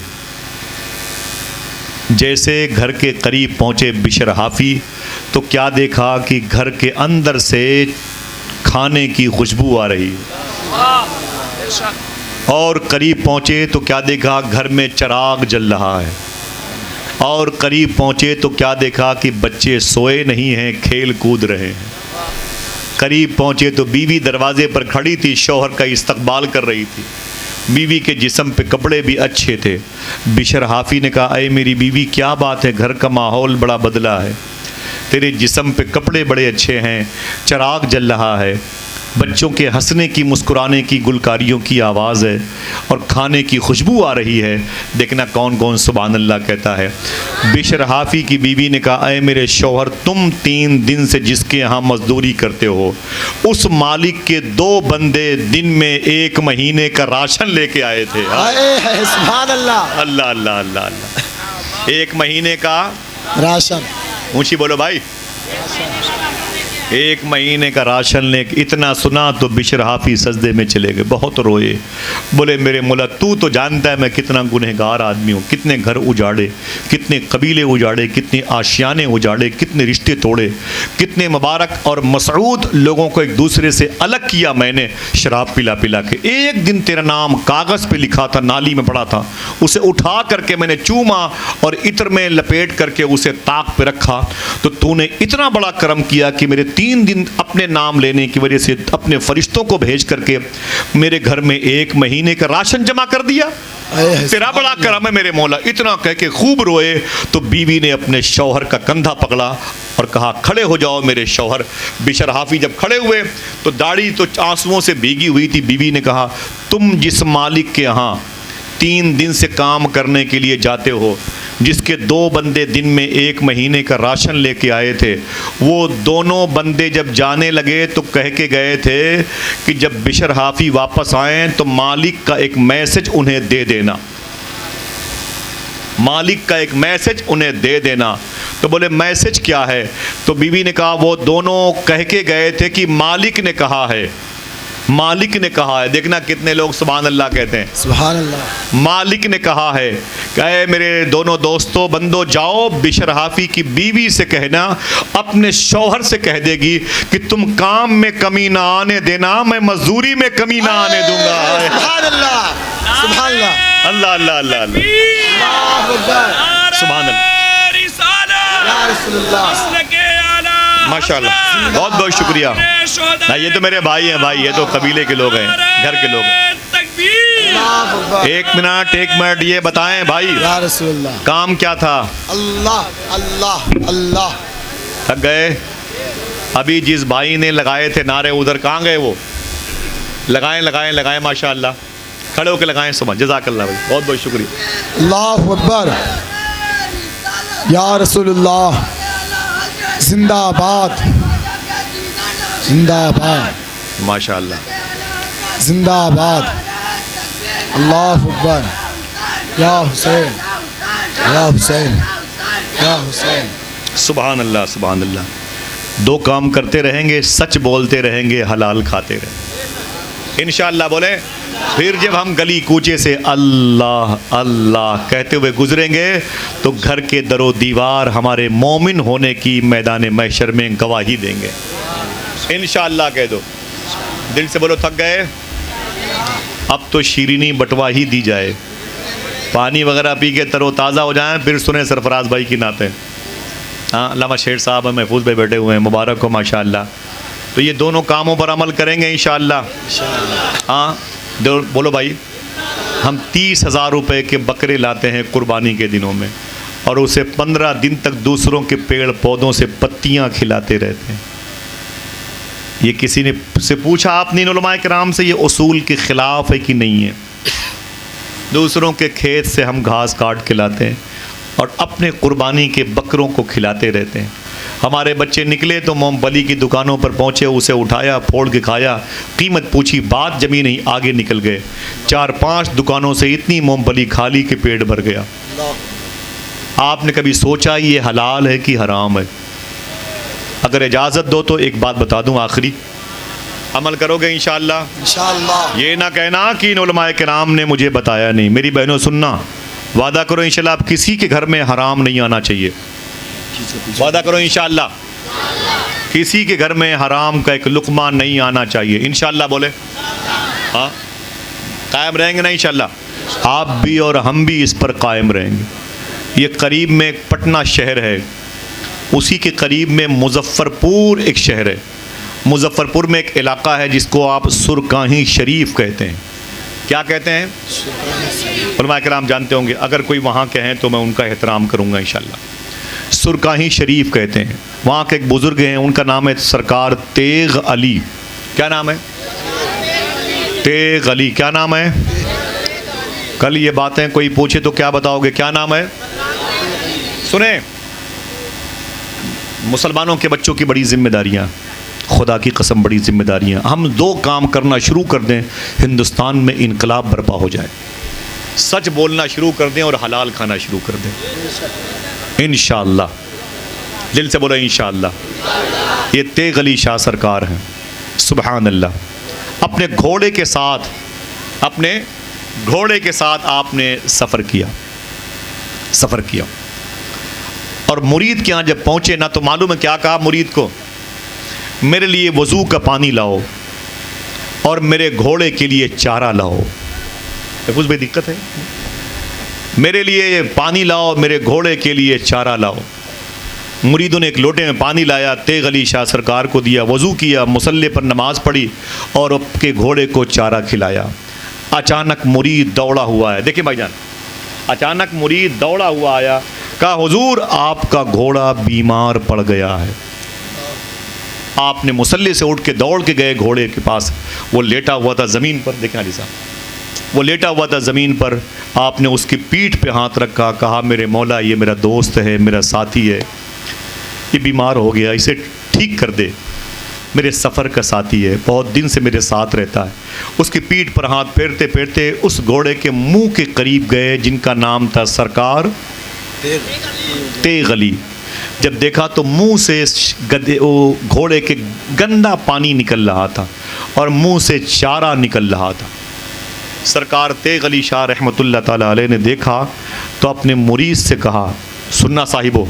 जैसे घर के करीब पहुँचे बिशर हाफी, तो क्या देखा कि घर के अंदर से खाने की खुशबू आ रही, और करीब पहुँचे तो क्या देखा घर में चिराग जल रहा है, और करीब पहुँचे तो क्या देखा कि बच्चे सोए नहीं हैं, खेल कूद रहे हैं। करीब पहुँचे तो बीवी दरवाजे पर खड़ी थी, शौहर का इस्तकबाल कर रही थी, बीवी के जिस्म पे कपड़े भी अच्छे थे। बिशर हाफी ने कहा, अरे मेरी बीवी क्या बात है, घर का माहौल बड़ा बदला है, तेरे जिस्म पे कपड़े बड़े अच्छे हैं, चिराग जल रहा है, बच्चों के हंसने की मुस्कुराने की गुलकारियों की आवाज़ है, और खाने की खुशबू आ रही है। देखना कौन कौन सुभान अल्लाह कहता है। बिशर हाफी की बीवी ने कहा, अरे मेरे शौहर, तुम 3 दिन से जिसके यहाँ मजदूरी करते हो, उस मालिक के 2 बंदे दिन में 1 महीने का राशन लेके आए थे। सुभान अल्लाह अल्लाह अल्लाह अल्लाह अल्लाह। 1 महीने का राशन। ऊँची बोलो भाई। 1 महीने का राशन ले। इतना सुना तो बिशर हाफी सजदे में चले गए, बहुत रोए। बोले मेरे मौला, तू तो जानता है मैं कितना गुनहगार आदमी हूँ, कितने घर उजाड़े, कितने कबीले उजाड़े, कितने आशियाने उजाड़े, कितने रिश्ते तोड़े, कितने मुबारक और मसऊद लोगों को एक दूसरे से अलग किया मैंने शराब पिला पिला के। एक दिन तेरा नाम कागज़ पे लिखा था, नाली में पड़ा था, उसे उठा करके मैंने चूमा और इत्र में लपेट करके उसे ताक पे रखा, तो तूने इतना बड़ा करम किया कि मेरे 3 दिन अपने नाम लेने की वजह से अपने फरिश्तों को भेज करके मेरे घर में 1 महीने का राशन जमा कर दिया। तेरा बड़ा करम है मेरे मौला। इतना कह के खूब रोए तो बीवी ने अपने शौहर का कंधा पकड़ा और कहा खड़े हो जाओ मेरे शौहर। बिशर हाफी जब खड़े हुए तो दाढ़ी तो आंसुओं से भीगी हुई थी। बीवी ने कहा तुम जिस मालिक के यहाँ 3 दिन से काम करने के लिए जाते हो, जिसके 2 बंदे दिन में 1 महीने का राशन लेके आए थे, वो दोनों बंदे जब जाने लगे तो कह के गए थे कि जब बिशर हाफी वापस आए तो मालिक का एक मैसेज उन्हें दे देना, मालिक का एक मैसेज उन्हें दे देना। तो बोले मैसेज क्या है? तो बीवी ने कहा वो दोनों कह के गए थे कि मालिक ने कहा है, मालिक ने कहा है। देखना कितने लोग सुभान अल्लाह कहते हैं। सुभान अल्लाह। मालिक ने कहा है। कहे मेरे दोनों दोस्तों बंदो जाओ बिशर हाफी की बीवी से कहना अपने शौहर से कह देगी कि तुम काम में कमी ना आने देना, मैं मजदूरी में कमी ना आने दूंगा। सुभान अल्लाह। सुभान अल्लाह। अल्लाह अल्लाह अल्लाह अल्लाह सुभान अल्लाह। या रसूलुल्लाह। माशाल्लाह बहुत बहुत शुक्रिया। ना ये तो मेरे भाई हैं, भाई ये तो कबीले के लोग हैं, घर के लोग हैं। एक मिनट ये बताएं भाई या रसूलुल्लाह काम क्या था? अल्लाह अल्लाह अल्लाह। थक गए? अभी जिस भाई ने लगाए थे नारे उधर कहाँ गए? वो लगाएं लगाएं लगाएं माशाल्लाह, खड़े होकर लगाएं। सुबह जज़ाकल्लाह भाई, बहुत बहुत शुक्रिया। अल्लाहु अकबर। या रसूलुल्लाह जिंदाबाद जिंदाबाद माशाल्लाह जिंदाबाद। अल्लाहु अकबर। या हुसैन या हुसैन या हुसैन। सुभान अल्लाह सुभान अल्लाह। 2 काम करते रहेंगे, सच बोलते रहेंगे, हलाल खाते रहेंगे इंशाअल्लाह। बोले फिर जब हम गली कूचे से अल्लाह अल्लाह कहते हुए गुजरेंगे तो घर के दरो दीवार हमारे मोमिन होने की मैदान महशर में गवाही देंगे इंशाअल्लाह। कह दो दिल से, बोलो थक गए? अब तो शीरीनी बटवा ही दी जाए, पानी वगैरह पी के तरोताज़ा हो जाएं, फिर सुने सरफराज भाई की नातें। हाँ अल्लामा शेर साहब हैं, महफूज भाई बैठे हुए हैं, मुबारक हो माशाअल्लाह। तो ये दोनों कामों पर अमल करेंगे इंशाअल्लाह। हाँ बोलो भाई, हम 30,000 रुपये के बकरे लाते हैं कुर्बानी के दिनों में और उसे 15 दिन तक दूसरों के पेड़ पौधों से पत्तियां खिलाते रहते हैं। ये किसी ने से पूछा आपने इन उलमाए किराम से, ये उसूल के ख़िलाफ़ है कि नहीं है? दूसरों के खेत से हम घास काट के लाते हैं और अपने कुर्बानी के बकरों को खिलाते रहते हैं। हमारे बच्चे निकले तो मूंगफली की दुकानों पर पहुँचे, उसे उठाया, फोड़ के खाया, कीमत पूछी, बात जमी नहीं, आगे निकल गए। 4-5 दुकानों से इतनी मूंगफली खा ली कि पेट भर गया। आपने कभी सोचा ये हलाल है कि हराम है? अगर इजाज़त दो तो एक बात बता दूं आखिरी, अमल करोगे इंशाअल्लाह? इंशाअल्लाह। ये ना कहना कि इन उलमाए किराम ने मुझे बताया नहीं। मेरी बहनों सुनना, वादा करो इंशाअल्लाह आप किसी के घर में हराम नहीं आना चाहिए। वादा करो इंशाअल्लाह किसी के घर में हराम का एक लुक़मा नहीं आना चाहिए इंशाअल्लाह। बोले हाँ कायम रहेंगे ना इंशाअल्लाह? आप भी और हम भी इस पर कायम रहेंगे। ये करीब में एक पटना शहर है, उसी के करीब में मुजफ्फरपुर एक शहर है। मुजफ्फरपुर में एक इलाका है जिसको आप सुरकाही शरीफ कहते हैं। क्या कहते हैं? उलमा किराम जानते होंगे, अगर कोई वहाँ के हैं तो मैं उनका एहतराम करूँगा इंशाअल्लाह। सुरकाही शरीफ कहते हैं। वहाँ के एक बुज़ुर्ग हैं, उनका नाम है सरकार तेग अली। क्या नाम है? तेग अली। क्या नाम है? कल ये बातें कोई पूछे तो क्या बताओगे? क्या नाम है? सुने, मुसलमानों के बच्चों की बड़ी जिम्मेदारियाँ, खुदा की कसम बड़ी जिम्मेदारियाँ। हम 2 काम करना शुरू कर दें, हिंदुस्तान में इनकलाब बर्पा हो जाए। सच बोलना शुरू कर दें और हलाल खाना शुरू कर दें इंशाअल्लाह। दिल से बोलो इंशाअल्लाह। ये तेग अली शाह सरकार हैं, सुभान अल्लाह। अपने घोड़े के साथ आपने सफ़र किया और मुरीद के यहाँ जब पहुँचे ना तो मालूम है क्या कहा मुरीद को? मेरे लिए वज़ू का पानी लाओ और मेरे घोड़े के लिए चारा लाओ। कुछ भी दिक्कत है? मेरे लिए पानी लाओ, मेरे घोड़े के लिए चारा लाओ। मुरीदों ने एक लोटे में पानी लाया, तेग अली शाह सरकार को दिया, वज़ू किया, मुसल्ले पर नमाज़ पढ़ी और अपने घोड़े को चारा खिलाया। अचानक मुरीद दौड़ा हुआ है, देखिए भाईजान, अचानक मुरीद दौड़ा हुआ आया, कहा हुजूर आपका घोड़ा बीमार पड़ गया है। आपने मुसल्ले से उठ के दौड़ के गए घोड़े के पास, वो लेटा हुआ था ज़मीन पर, देखें हाजी साहब, वो लेटा हुआ था ज़मीन पर। आपने उसकी पीठ पे हाथ रखा, कहा मेरे मौला ये मेरा दोस्त है, मेरा साथी है, ये बीमार हो गया, इसे ठीक कर दे, मेरे सफ़र का साथी है, बहुत दिन से मेरे साथ रहता है। उसकी पीठ पर हाथ फेरते फेरते उस घोड़े के मुंह के करीब गए जिनका नाम था सरकार तेगली। जब देखा तो मुंह से गधे वो घोड़े के गंदा पानी निकल रहा था और मुंह से चारा निकल रहा था। सरकार तेगली शाह रहमतुल्लाह ताला अलैह ने देखा तो अपने मुरीद से कहा, सुन्ना साहिबो,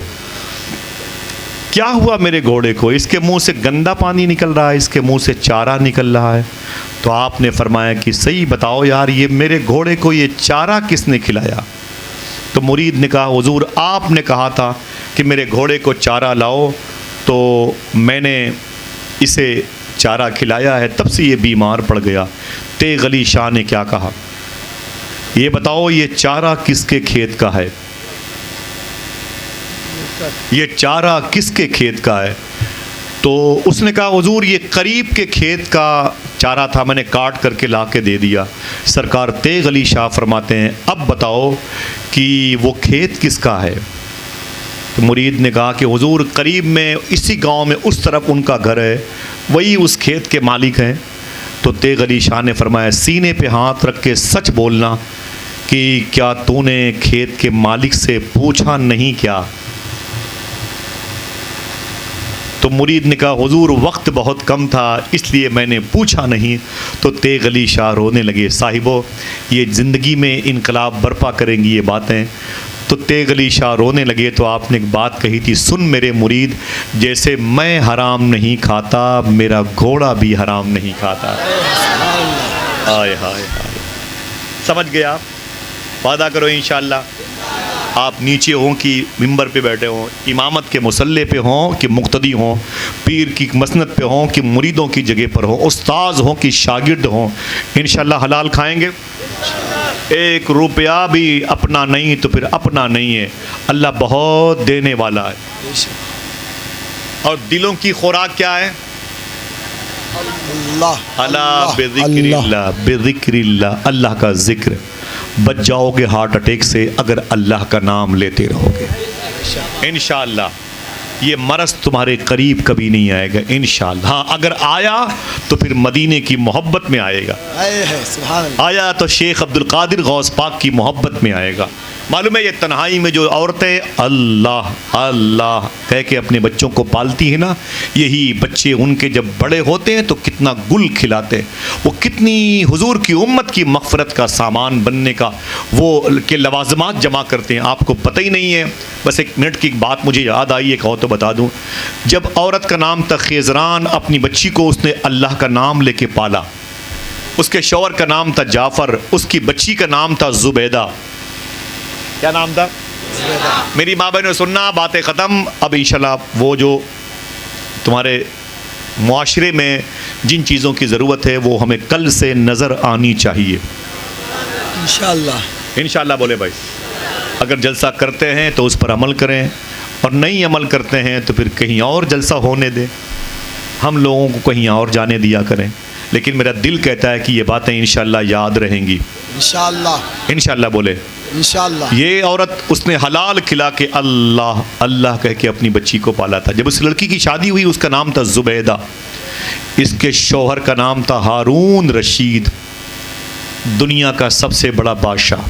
क्या हुआ मेरे घोड़े को, इसके मुंह से गंदा पानी निकल रहा है, इसके मुंह से चारा निकल रहा है। तो आपने फरमाया कि सही बताओ यार, ये मेरे घोड़े को ये चारा किसने खिलाया? तो मुरीद ने कहा हुजूर आपने कहा था कि मेरे घोड़े को चारा लाओ, तो मैंने इसे चारा खिलाया है, तब से ये बीमार पड़ गया। तेगली शाह ने क्या कहा, ये बताओ ये चारा किसके खेत का है, ये चारा किसके खेत का है? तो उसने कहा हुजूर ये करीब के खेत का चारा था, मैंने काट करके ला के दे दिया। सरकार तेगली शाह फरमाते हैं अब बताओ कि वो खेत किसका है? तो मुरीद ने कहा कि हुजूर करीब में इसी गांव में उस तरफ उनका घर है, वही उस खेत के मालिक हैं। तो तेगली शाह ने फरमाया सीने पे हाथ रख के सच बोलना कि क्या तूने खेत के मालिक से पूछा नहीं क्या? तो मुरीद ने कहा हुजूर वक्त बहुत कम था इसलिए मैंने पूछा नहीं। तो तेगली शाह रोने लगे, साहिबो ये ज़िंदगी में इनकलाब बर्पा करेंगी ये बातें। तो तेगली शाह रोने लगे तो आपने एक बात कही थी, सुन मेरे मुरीद, जैसे मैं हराम नहीं खाता मेरा घोड़ा भी हराम नहीं खाता। हाय हाय हाय, समझ गए आप? वादा करो इंशाअल्लाह आप नीचे हों कि मिंबर पे बैठे हों, इमामत के मुसल्ले पे हों कि मुक्तदी हों, पीर की मसनद पे हों कि मुरीदों की जगह पर हों, उस्ताद हों कि शागिर्द हों, इंशाअल्लाह हलाल खाएंगे। एक रुपया भी अपना नहीं तो फिर अपना नहीं है, अल्लाह बहुत देने वाला है। और दिलों की खुराक क्या है? अल्लाह बेज़िक्रिल्लाह, बेज़िक्रिल्लाह, अल्लाह का जिक्र। बच जाओगे हार्ट अटैक से अगर अल्लाह का नाम लेते रहोगे इंशाअल्लाह। ये मरज़ तुम्हारे करीब कभी नहीं आएगा इंशाअल्लाह। हाँ अगर आया तो फिर मदीने की मोहब्बत में आएगा, आया तो शेख अब्दुल कादिर गौस पाक की मोहब्बत में आएगा। मालूम है ये तन्हाई में जो औरतें अल्लाह अल्लाह कह के अपने बच्चों को पालती हैं ना, यही बच्चे उनके जब बड़े होते हैं तो कितना गुल खिलाते हैं, वो कितनी हुजूर की उम्मत की मग़फ़िरत का सामान बनने का वो के लवाज़मात जमा करते हैं, आपको पता ही नहीं है। बस एक मिनट की बात मुझे याद आई, एक और तो बता दूँ। जब औरत का नाम था ख़ेज़रान, अपनी बच्ची को उसने अल्लाह का नाम लेके पाला। उसके शौहर का नाम था जाफ़र, उसकी बच्ची का नाम था ज़ुबैदा। क्या नाम था? मेरी माँ बहनों सुनना, बातें ख़त्म। अब इंशाल्लाह वो जो तुम्हारे मुआशरे में जिन चीज़ों की ज़रूरत है वो हमें कल से नज़र आनी चाहिए इंशाल्लाह। इंशाल्लाह बोले भाई, अगर जलसा करते हैं तो उस पर अमल करें और नहीं अमल करते हैं तो फिर कहीं और जलसा होने दें, हम लोगों को कहीं और जाने दिया करें। लेकिन मेरा दिल कहता है कि ये बातें इंशाल्लाह याद रहेंगी इंशाल्लाह। इंशाल्लाह बोले इंशाल्लाह। ये औरत उसने हलाल खिला के अल्लाह अल्लाह कह के अपनी बच्ची को पाला था। जब उस लड़की की शादी हुई उसका नाम था ज़ुबैदा, इसके शौहर का नाम था हारून रशीद, दुनिया का सबसे बड़ा बादशाह।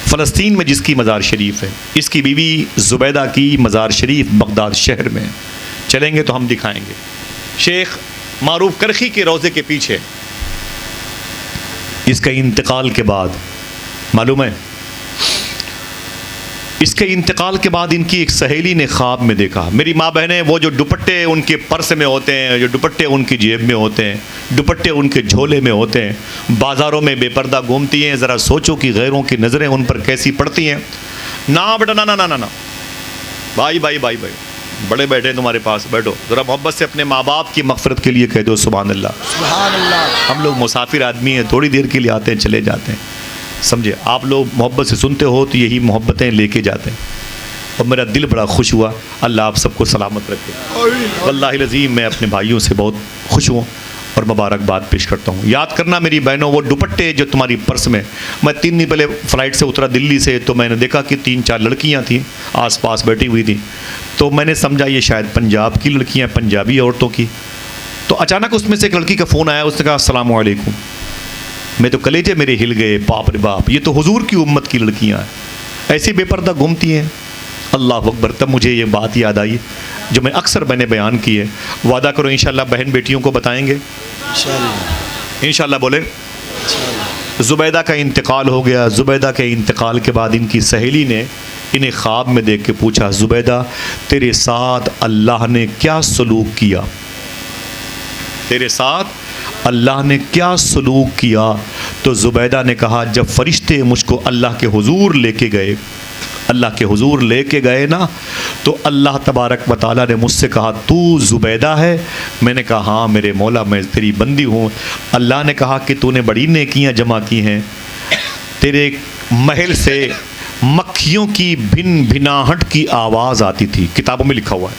फ़लस्तीन में जिसकी मज़ार शरीफ है, इसकी बीवी ज़ुबैदा की मज़ार शरीफ बगदाद शहर में। चलेंगे तो हम दिखाएंगे। शेख मारूफ करखी के रोज़े के पीछे इसके इंतकाल के बाद, मालूम है इसके इंतकाल के बाद इनकी एक सहेली ने ख्वाब में देखा। मेरी माँ बहनें, वो जो दुपट्टे उनके पर्स में होते हैं, जो दुपट्टे उनकी जेब में होते हैं, दुपट्टे उनके झोले में होते हैं, बाज़ारों में बेपर्दा घूमती हैं, ज़रा सोचो कि गैरों की नज़रें उन पर कैसी पड़ती हैं। ना बेटा ना ना ना ना ना, भाई भाई भाई भाई, बड़े बैठे हैं तुम्हारे पास, बैठो ज़रा मोहब्बत से अपने माँ बाप की मग़फ़िरत के लिए कह दो सुभान अल्लाह। सुभान अल्लाह। हम लोग मुसाफिर आदमी हैं, थोड़ी देर के लिए आते हैं चले जाते हैं, समझे। आप लोग मोहब्बत से सुनते हो तो यही मोहब्बतें लेके जाते हैं, और मेरा दिल बड़ा खुश हुआ। अल्लाह आप सबको सलामत रखे। वल्लाहि लज़ीम मैं अपने भाइयों से बहुत खुश हूँ और मुबारकबाद पेश करता हूँ। याद करना मेरी बहनों, वो दुपट्टे जो तुम्हारी पर्स में, मैं 3 दिन पहले फ़्लाइट से उतरा दिल्ली से, तो मैंने देखा कि 3-4 लड़कियाँ थीं आसपास बैठी हुई थी, तो मैंने समझा ये शायद पंजाब की लड़कियाँ, पंजाबी औरतों की। तो अचानक उसमें से एक लड़की का फ़ोन आया, उसने कहा अस्सलाम वालेकुम। मैं तो कलेजे मेरे हिल गए, बाप रे बाप, ये तो हुजूर की उम्मत की लड़कियाँ हैं, ऐसी बेपर्दा घूमती हैं। अल्लाह अकबर। तब मुझे ये बात याद आई जो मैं अक्सर मैंने बयान की है। वादा करो इंशाल्लाह बहन बेटियों को बताएंगे इंशाल्लाह। बोले ज़ुबैदा का इंतकाल हो गया। ज़ुबैदा के इंतकाल के बाद इनकी सहेली ने इन्हें ख्वाब में देख के पूछा, ज़ुबैदा तेरे साथ अल्लाह ने क्या सलूक किया, तेरे साथ अल्लाह ने क्या सलूक किया? तो ज़ुबैदा ने कहा, जब फरिश्ते मुझको अल्लाह के हुजूर लेके गए, अल्लाह के हुजूर लेके गए ना, तो अल्लाह तबारक व तआला ने मुझसे कहा तू ज़ुबैदा है? मैंने कहा हाँ मेरे मौला मैं तेरी बंदी हूँ। अल्लाह ने कहा कि तूने बड़ी नेकियां जमा की हैं, तेरे महल से मक्खियों की भिन भिनाहट की आवाज़ आती थी, किताबों में लिखा हुआ है,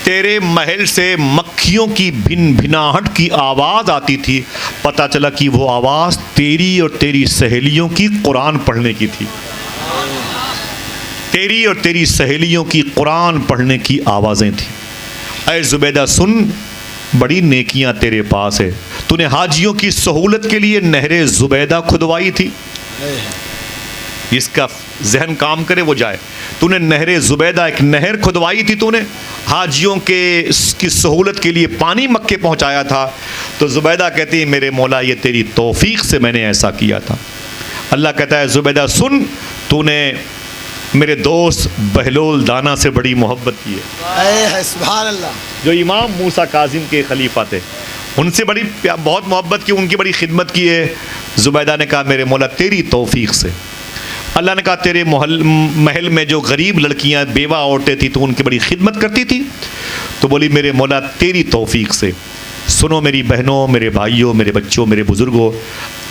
तेरे महल से मक्खियों की भिन भिनाहट की आवाज़ आती थी। पता चला कि वो आवाज़ तेरी और तेरी सहेलियों की कुरान पढ़ने की थी, तेरी और तेरी सहेलियों की कुरान पढ़ने की आवाज़ें थी। ऐ ज़ुबैदा सुन, बड़ी नेकियां तेरे पास है, तूने हाजियों की सहूलत के लिए नहरे ज़ुबैदा खुदवाई थी, इसका जहन काम करे वो जाए। तूने नहरे ज़ुबैदा, एक नहर खुदवाई थी तूने, हाजियों के की सहूलत के लिए पानी मक्के पहुंचाया था। तो ज़ुबैदा कहती है मेरे मौला ये तेरी तौफीक से मैंने ऐसा किया था। अल्लाह कहता है ज़ुबैदा सुन, तूने मेरे दोस्त बहलोल दाना से बड़ी मोहब्बत की है, सुभान अल्लाह, जो इमाम मूसा काजिम के खलीफा थे, उनसे बड़ी बहुत मोहब्बत की, उनकी बड़ी खिदमत की है। ज़ुबैदा ने कहा मेरे मौला तेरी तौफीक से। अल्लाह ने कहा तेरे महल में जो गरीब लड़कियां बेवा औरतें थी तो उनकी बड़ी खिदमत करती थी। तो बोली मेरे मौला तेरी तौफीक से। सुनो मेरी बहनों, मेरे भाइयों, मेरे बच्चों, मेरे बुज़ुर्गों,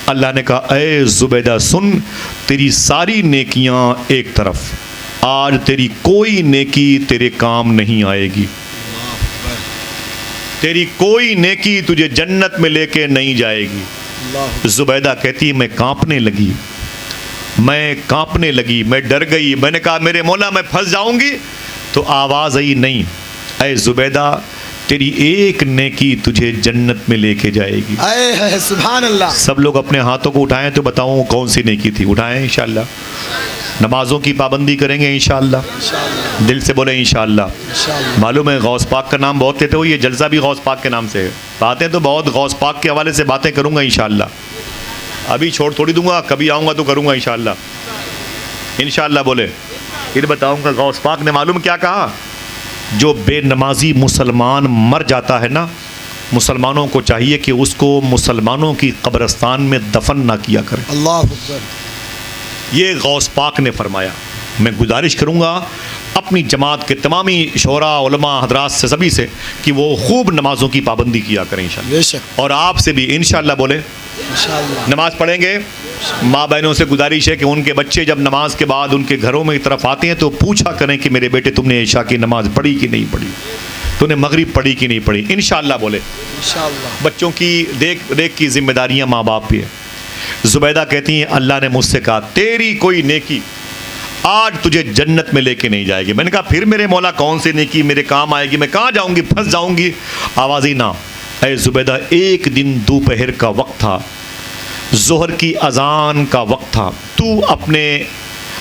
अल्लाह ने कहा ऐ ज़ुबैदा सुन, तेरी सारी नेकियां एक तरफ, आज तेरी कोई नेकी तेरे काम नहीं आएगी, तेरी कोई नेकी तुझे जन्नत में लेके नहीं जाएगी। ज़ुबैदा कहती मैं कांपने लगी, मैं कांपने लगी, मैं डर गई। मैंने कहा मेरे मौला मैं फंस जाऊंगी। तो आवाज़ आई नहीं, ऐ ज़ुबैदा तेरी एक नेकी तुझे जन्नत में लेके जाएगी। सुभान अल्लाह। सब लोग अपने हाथों को उठाएं तो बताऊं कौन सी नेकी थी, उठाएं इंशाअल्लाह। नमाजों की पाबंदी करेंगे इंशाअल्लाह, दिल से बोले इंशाअल्लाह। मालूम है गौस पाक का नाम बहुत लेते हो, ये जलसा भी गौस पाक के नाम से है। बातें तो बहुत गौस पाक के हवाले से बातें करूँगा इंशाअल्लाह, अभी छोड़ थोड़ी दूंगा, कभी आऊँगा तो करूँगा इंशाअल्लाह। इंशाअल्लाह बोले फिर बताऊँगा। गौस पाक ने मालूम क्या कहा, जो बेनमाजी मुसलमान मर जाता है ना, मुसलमानों को चाहिए कि उसको मुसलमानों की कब्रिस्तान में दफन ना किया करें। अल्लाह अकबर। ये गौस पाक ने फरमाया। मैं गुजारिश करूँगा अपनी जमात के तमामी शोरा उलमा हजरात से सभी से कि वो खूब नमाज़ों की पाबंदी किया करें इंशाअल्लाह, और आपसे भी इंशाअल्लाह बोले नमाज़ पढ़ेंगे। माँ बहनों से गुजारिश है कि उनके बच्चे जब नमाज के बाद उनके घरों में तरफ आते हैं तो पूछा करें कि मेरे बेटे तुमने इशा की नमाज़ पढ़ी कि नहीं पढ़ी, तूने मगरिब पढ़ी कि नहीं पढ़ी। इंशाअल्लाह बोले इंशाअल्लाह। बच्चों की देख रेख की जिम्मेदारियाँ माँ बाप की है। ज़ुबैदा कहती हैं अल्लाह ने मुझसे कहा तेरी कोई नेकी आज तुझे जन्नत में लेके नहीं जाएगी। मैंने कहा फिर मेरे मौला कौन सी नेकी मेरे काम आएगी, मैं कहाँ जाऊँगी, फंस जाऊँगी। आवाज़ ही ना। ऐ ज़ुबैदा एक दिन दोपहर का वक्त था, ज़ोहर की अज़ान का वक्त था, तू अपने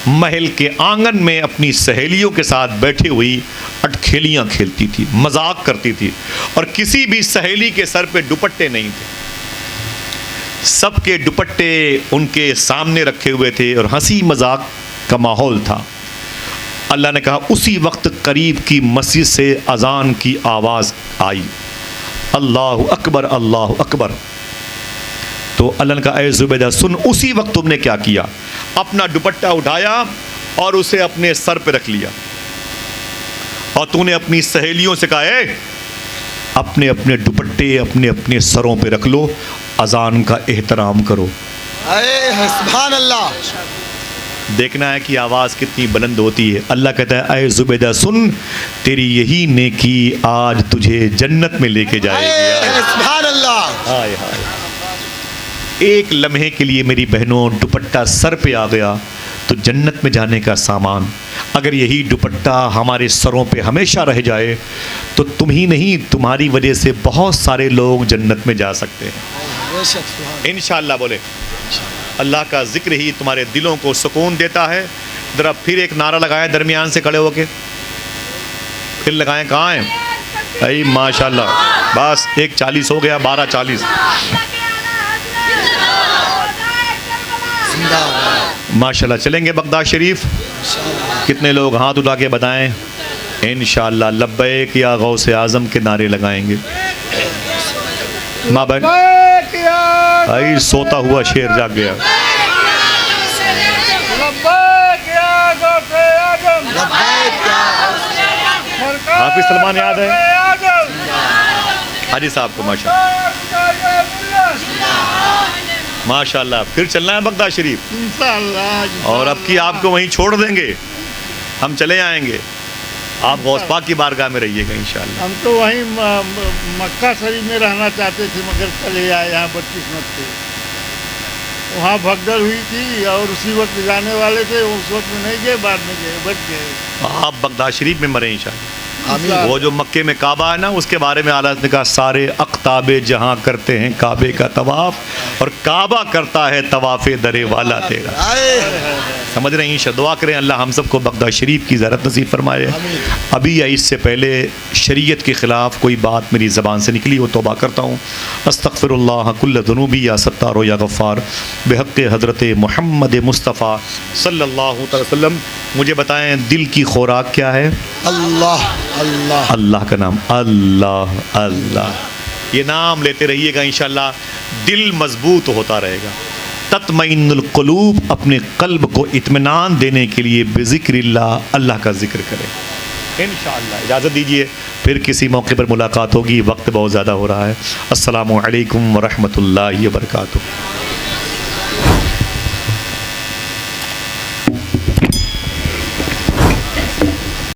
महल के आंगन में अपनी सहेलियों के साथ बैठी हुई अटखेलियाँ खेलती थी, मजाक करती थी, और किसी भी सहेली के सर पे दुपट्टे नहीं थे, सबके दुपट्टे उनके सामने रखे हुए थे और हंसी मजाक का माहौल था। अल्लाह ने कहा उसी वक्त करीब की मस्जिद से अज़ान की आवाज़ आई, अल्लाह अकबर अल्लाह अकबर। तो अल्लाह ने कहा ऐ ज़ुबैदा सुन, उसी वक्त तुमने क्या किया, अपना दुपट्टा उठाया और उसे अपने सर पे रख लिया, और तूने अपनी सहेलियों से कहा है अपने अपने दुपट्टे अपने अपने सरों पे रख लो, अजान का एहतराम करो। है सुभान अल्लाह। देखना है कि आवाज़ कितनी बुलंद होती है। अल्लाह कहता है ऐ जुबैदा सुन, तेरी यही नेकी आज तुझे जन्नत में लेके जाएगी। है सुभान अल्लाह। हाय हाय, एक लम्हे के लिए मेरी बहनों दुपट्टा सर पे आ गया तो जन्नत में जाने का सामान, अगर यही दुपट्टा हमारे सरों पे हमेशा रह जाए तो तुम ही नहीं, तुम्हारी वजह से बहुत सारे लोग जन्नत में जा सकते हैं बेशक सुभान। इंशाअल्लाह। बोले अल्लाह का जिक्र ही तुम्हारे दिलों को सुकून देता है। ज़रा फिर एक नारा लगाएं दरमियान से खड़े होके, फिर लगाएं। कहाँ हैं? अई माशाल्लाह, बस 1:40 हो गया, 12:40। माशाल्लाह। चलेंगे बगदाद शरीफ? कितने लोग हाथ उठा के बताएं? इंशाअल्लाह लब्बैक या गौसे आज़म के नारे लगाएंगे। माँ बहन आई सोता हुआ शेर जाग गया। हाफिज सलमान याद है हाजी साहब को? माशाल्लाह। फिर चलना है बगदाद शरीफ इंशाअल्लाह। और अब की आपको वहीं छोड़ देंगे, हम चले आएंगे। आप गौस पाक की बारगाह में रहिएगा इंशाअल्लाह। हम तो वहीं मक्का शरीफ में रहना चाहते थे, मगर चले आए यहाँ बदकिस्मत थे। वहाँ भगदड़ हुई थी और उसी वक्त जाने वाले थे, उस वक्त में नहीं गए, बाद में गए, बच गए। आप बगदाद शरीफ में मरे इंशाअल्लाह। आमीन। वो जो मक्के में काबा है ना, उसके बारे में आला ने कहा सारे अख्ताबे जहाँ करते हैं काबे का तवाफ और काबा करता है तवाफ़े दरे वाला तेरा। समझ रहे हैं? इंशा दुआ करें अल्लाह हम सबको बगदाद शरीफ की ज़ियारत नसीब फरमाए। अभी या इससे पहले शरीयत के ख़िलाफ़ कोई बात मेरी ज़बान से निकली हो तौबा करता हूँ। अस्तग़फ़िरुल्लाह कुल्ल ज़ुनूबी या सत्तारो या गफ़्फ़ार बिहक़्क़े हज़रत मुहम्मद मुस्तफ़ा सल्लल्लाहु अलैहि वसल्लम। मुझे बताएं दिल की खुराक क्या है? अल्लाह अल्लाह। अल्लाह का नाम, अल्लाह अल्लाह। ये नाम लेते रहिएगा, इंशाअल्लाह दिल मजबूत होता रहेगा। तत्मइन्नुल क़ुलूब, अपने कल्ब को इत्मीनान देने के लिए बिज़िक्रिल्लाह, अल्लाह का जिक्र करें इंशाअल्लाह। इजाज़त दीजिए, फिर किसी मौके पर मुलाकात होगी। वक्त बहुत ज़्यादा हो रहा है। अस्सलामु अलैकुम व रहमतुल्लाहि व बरकातुहू।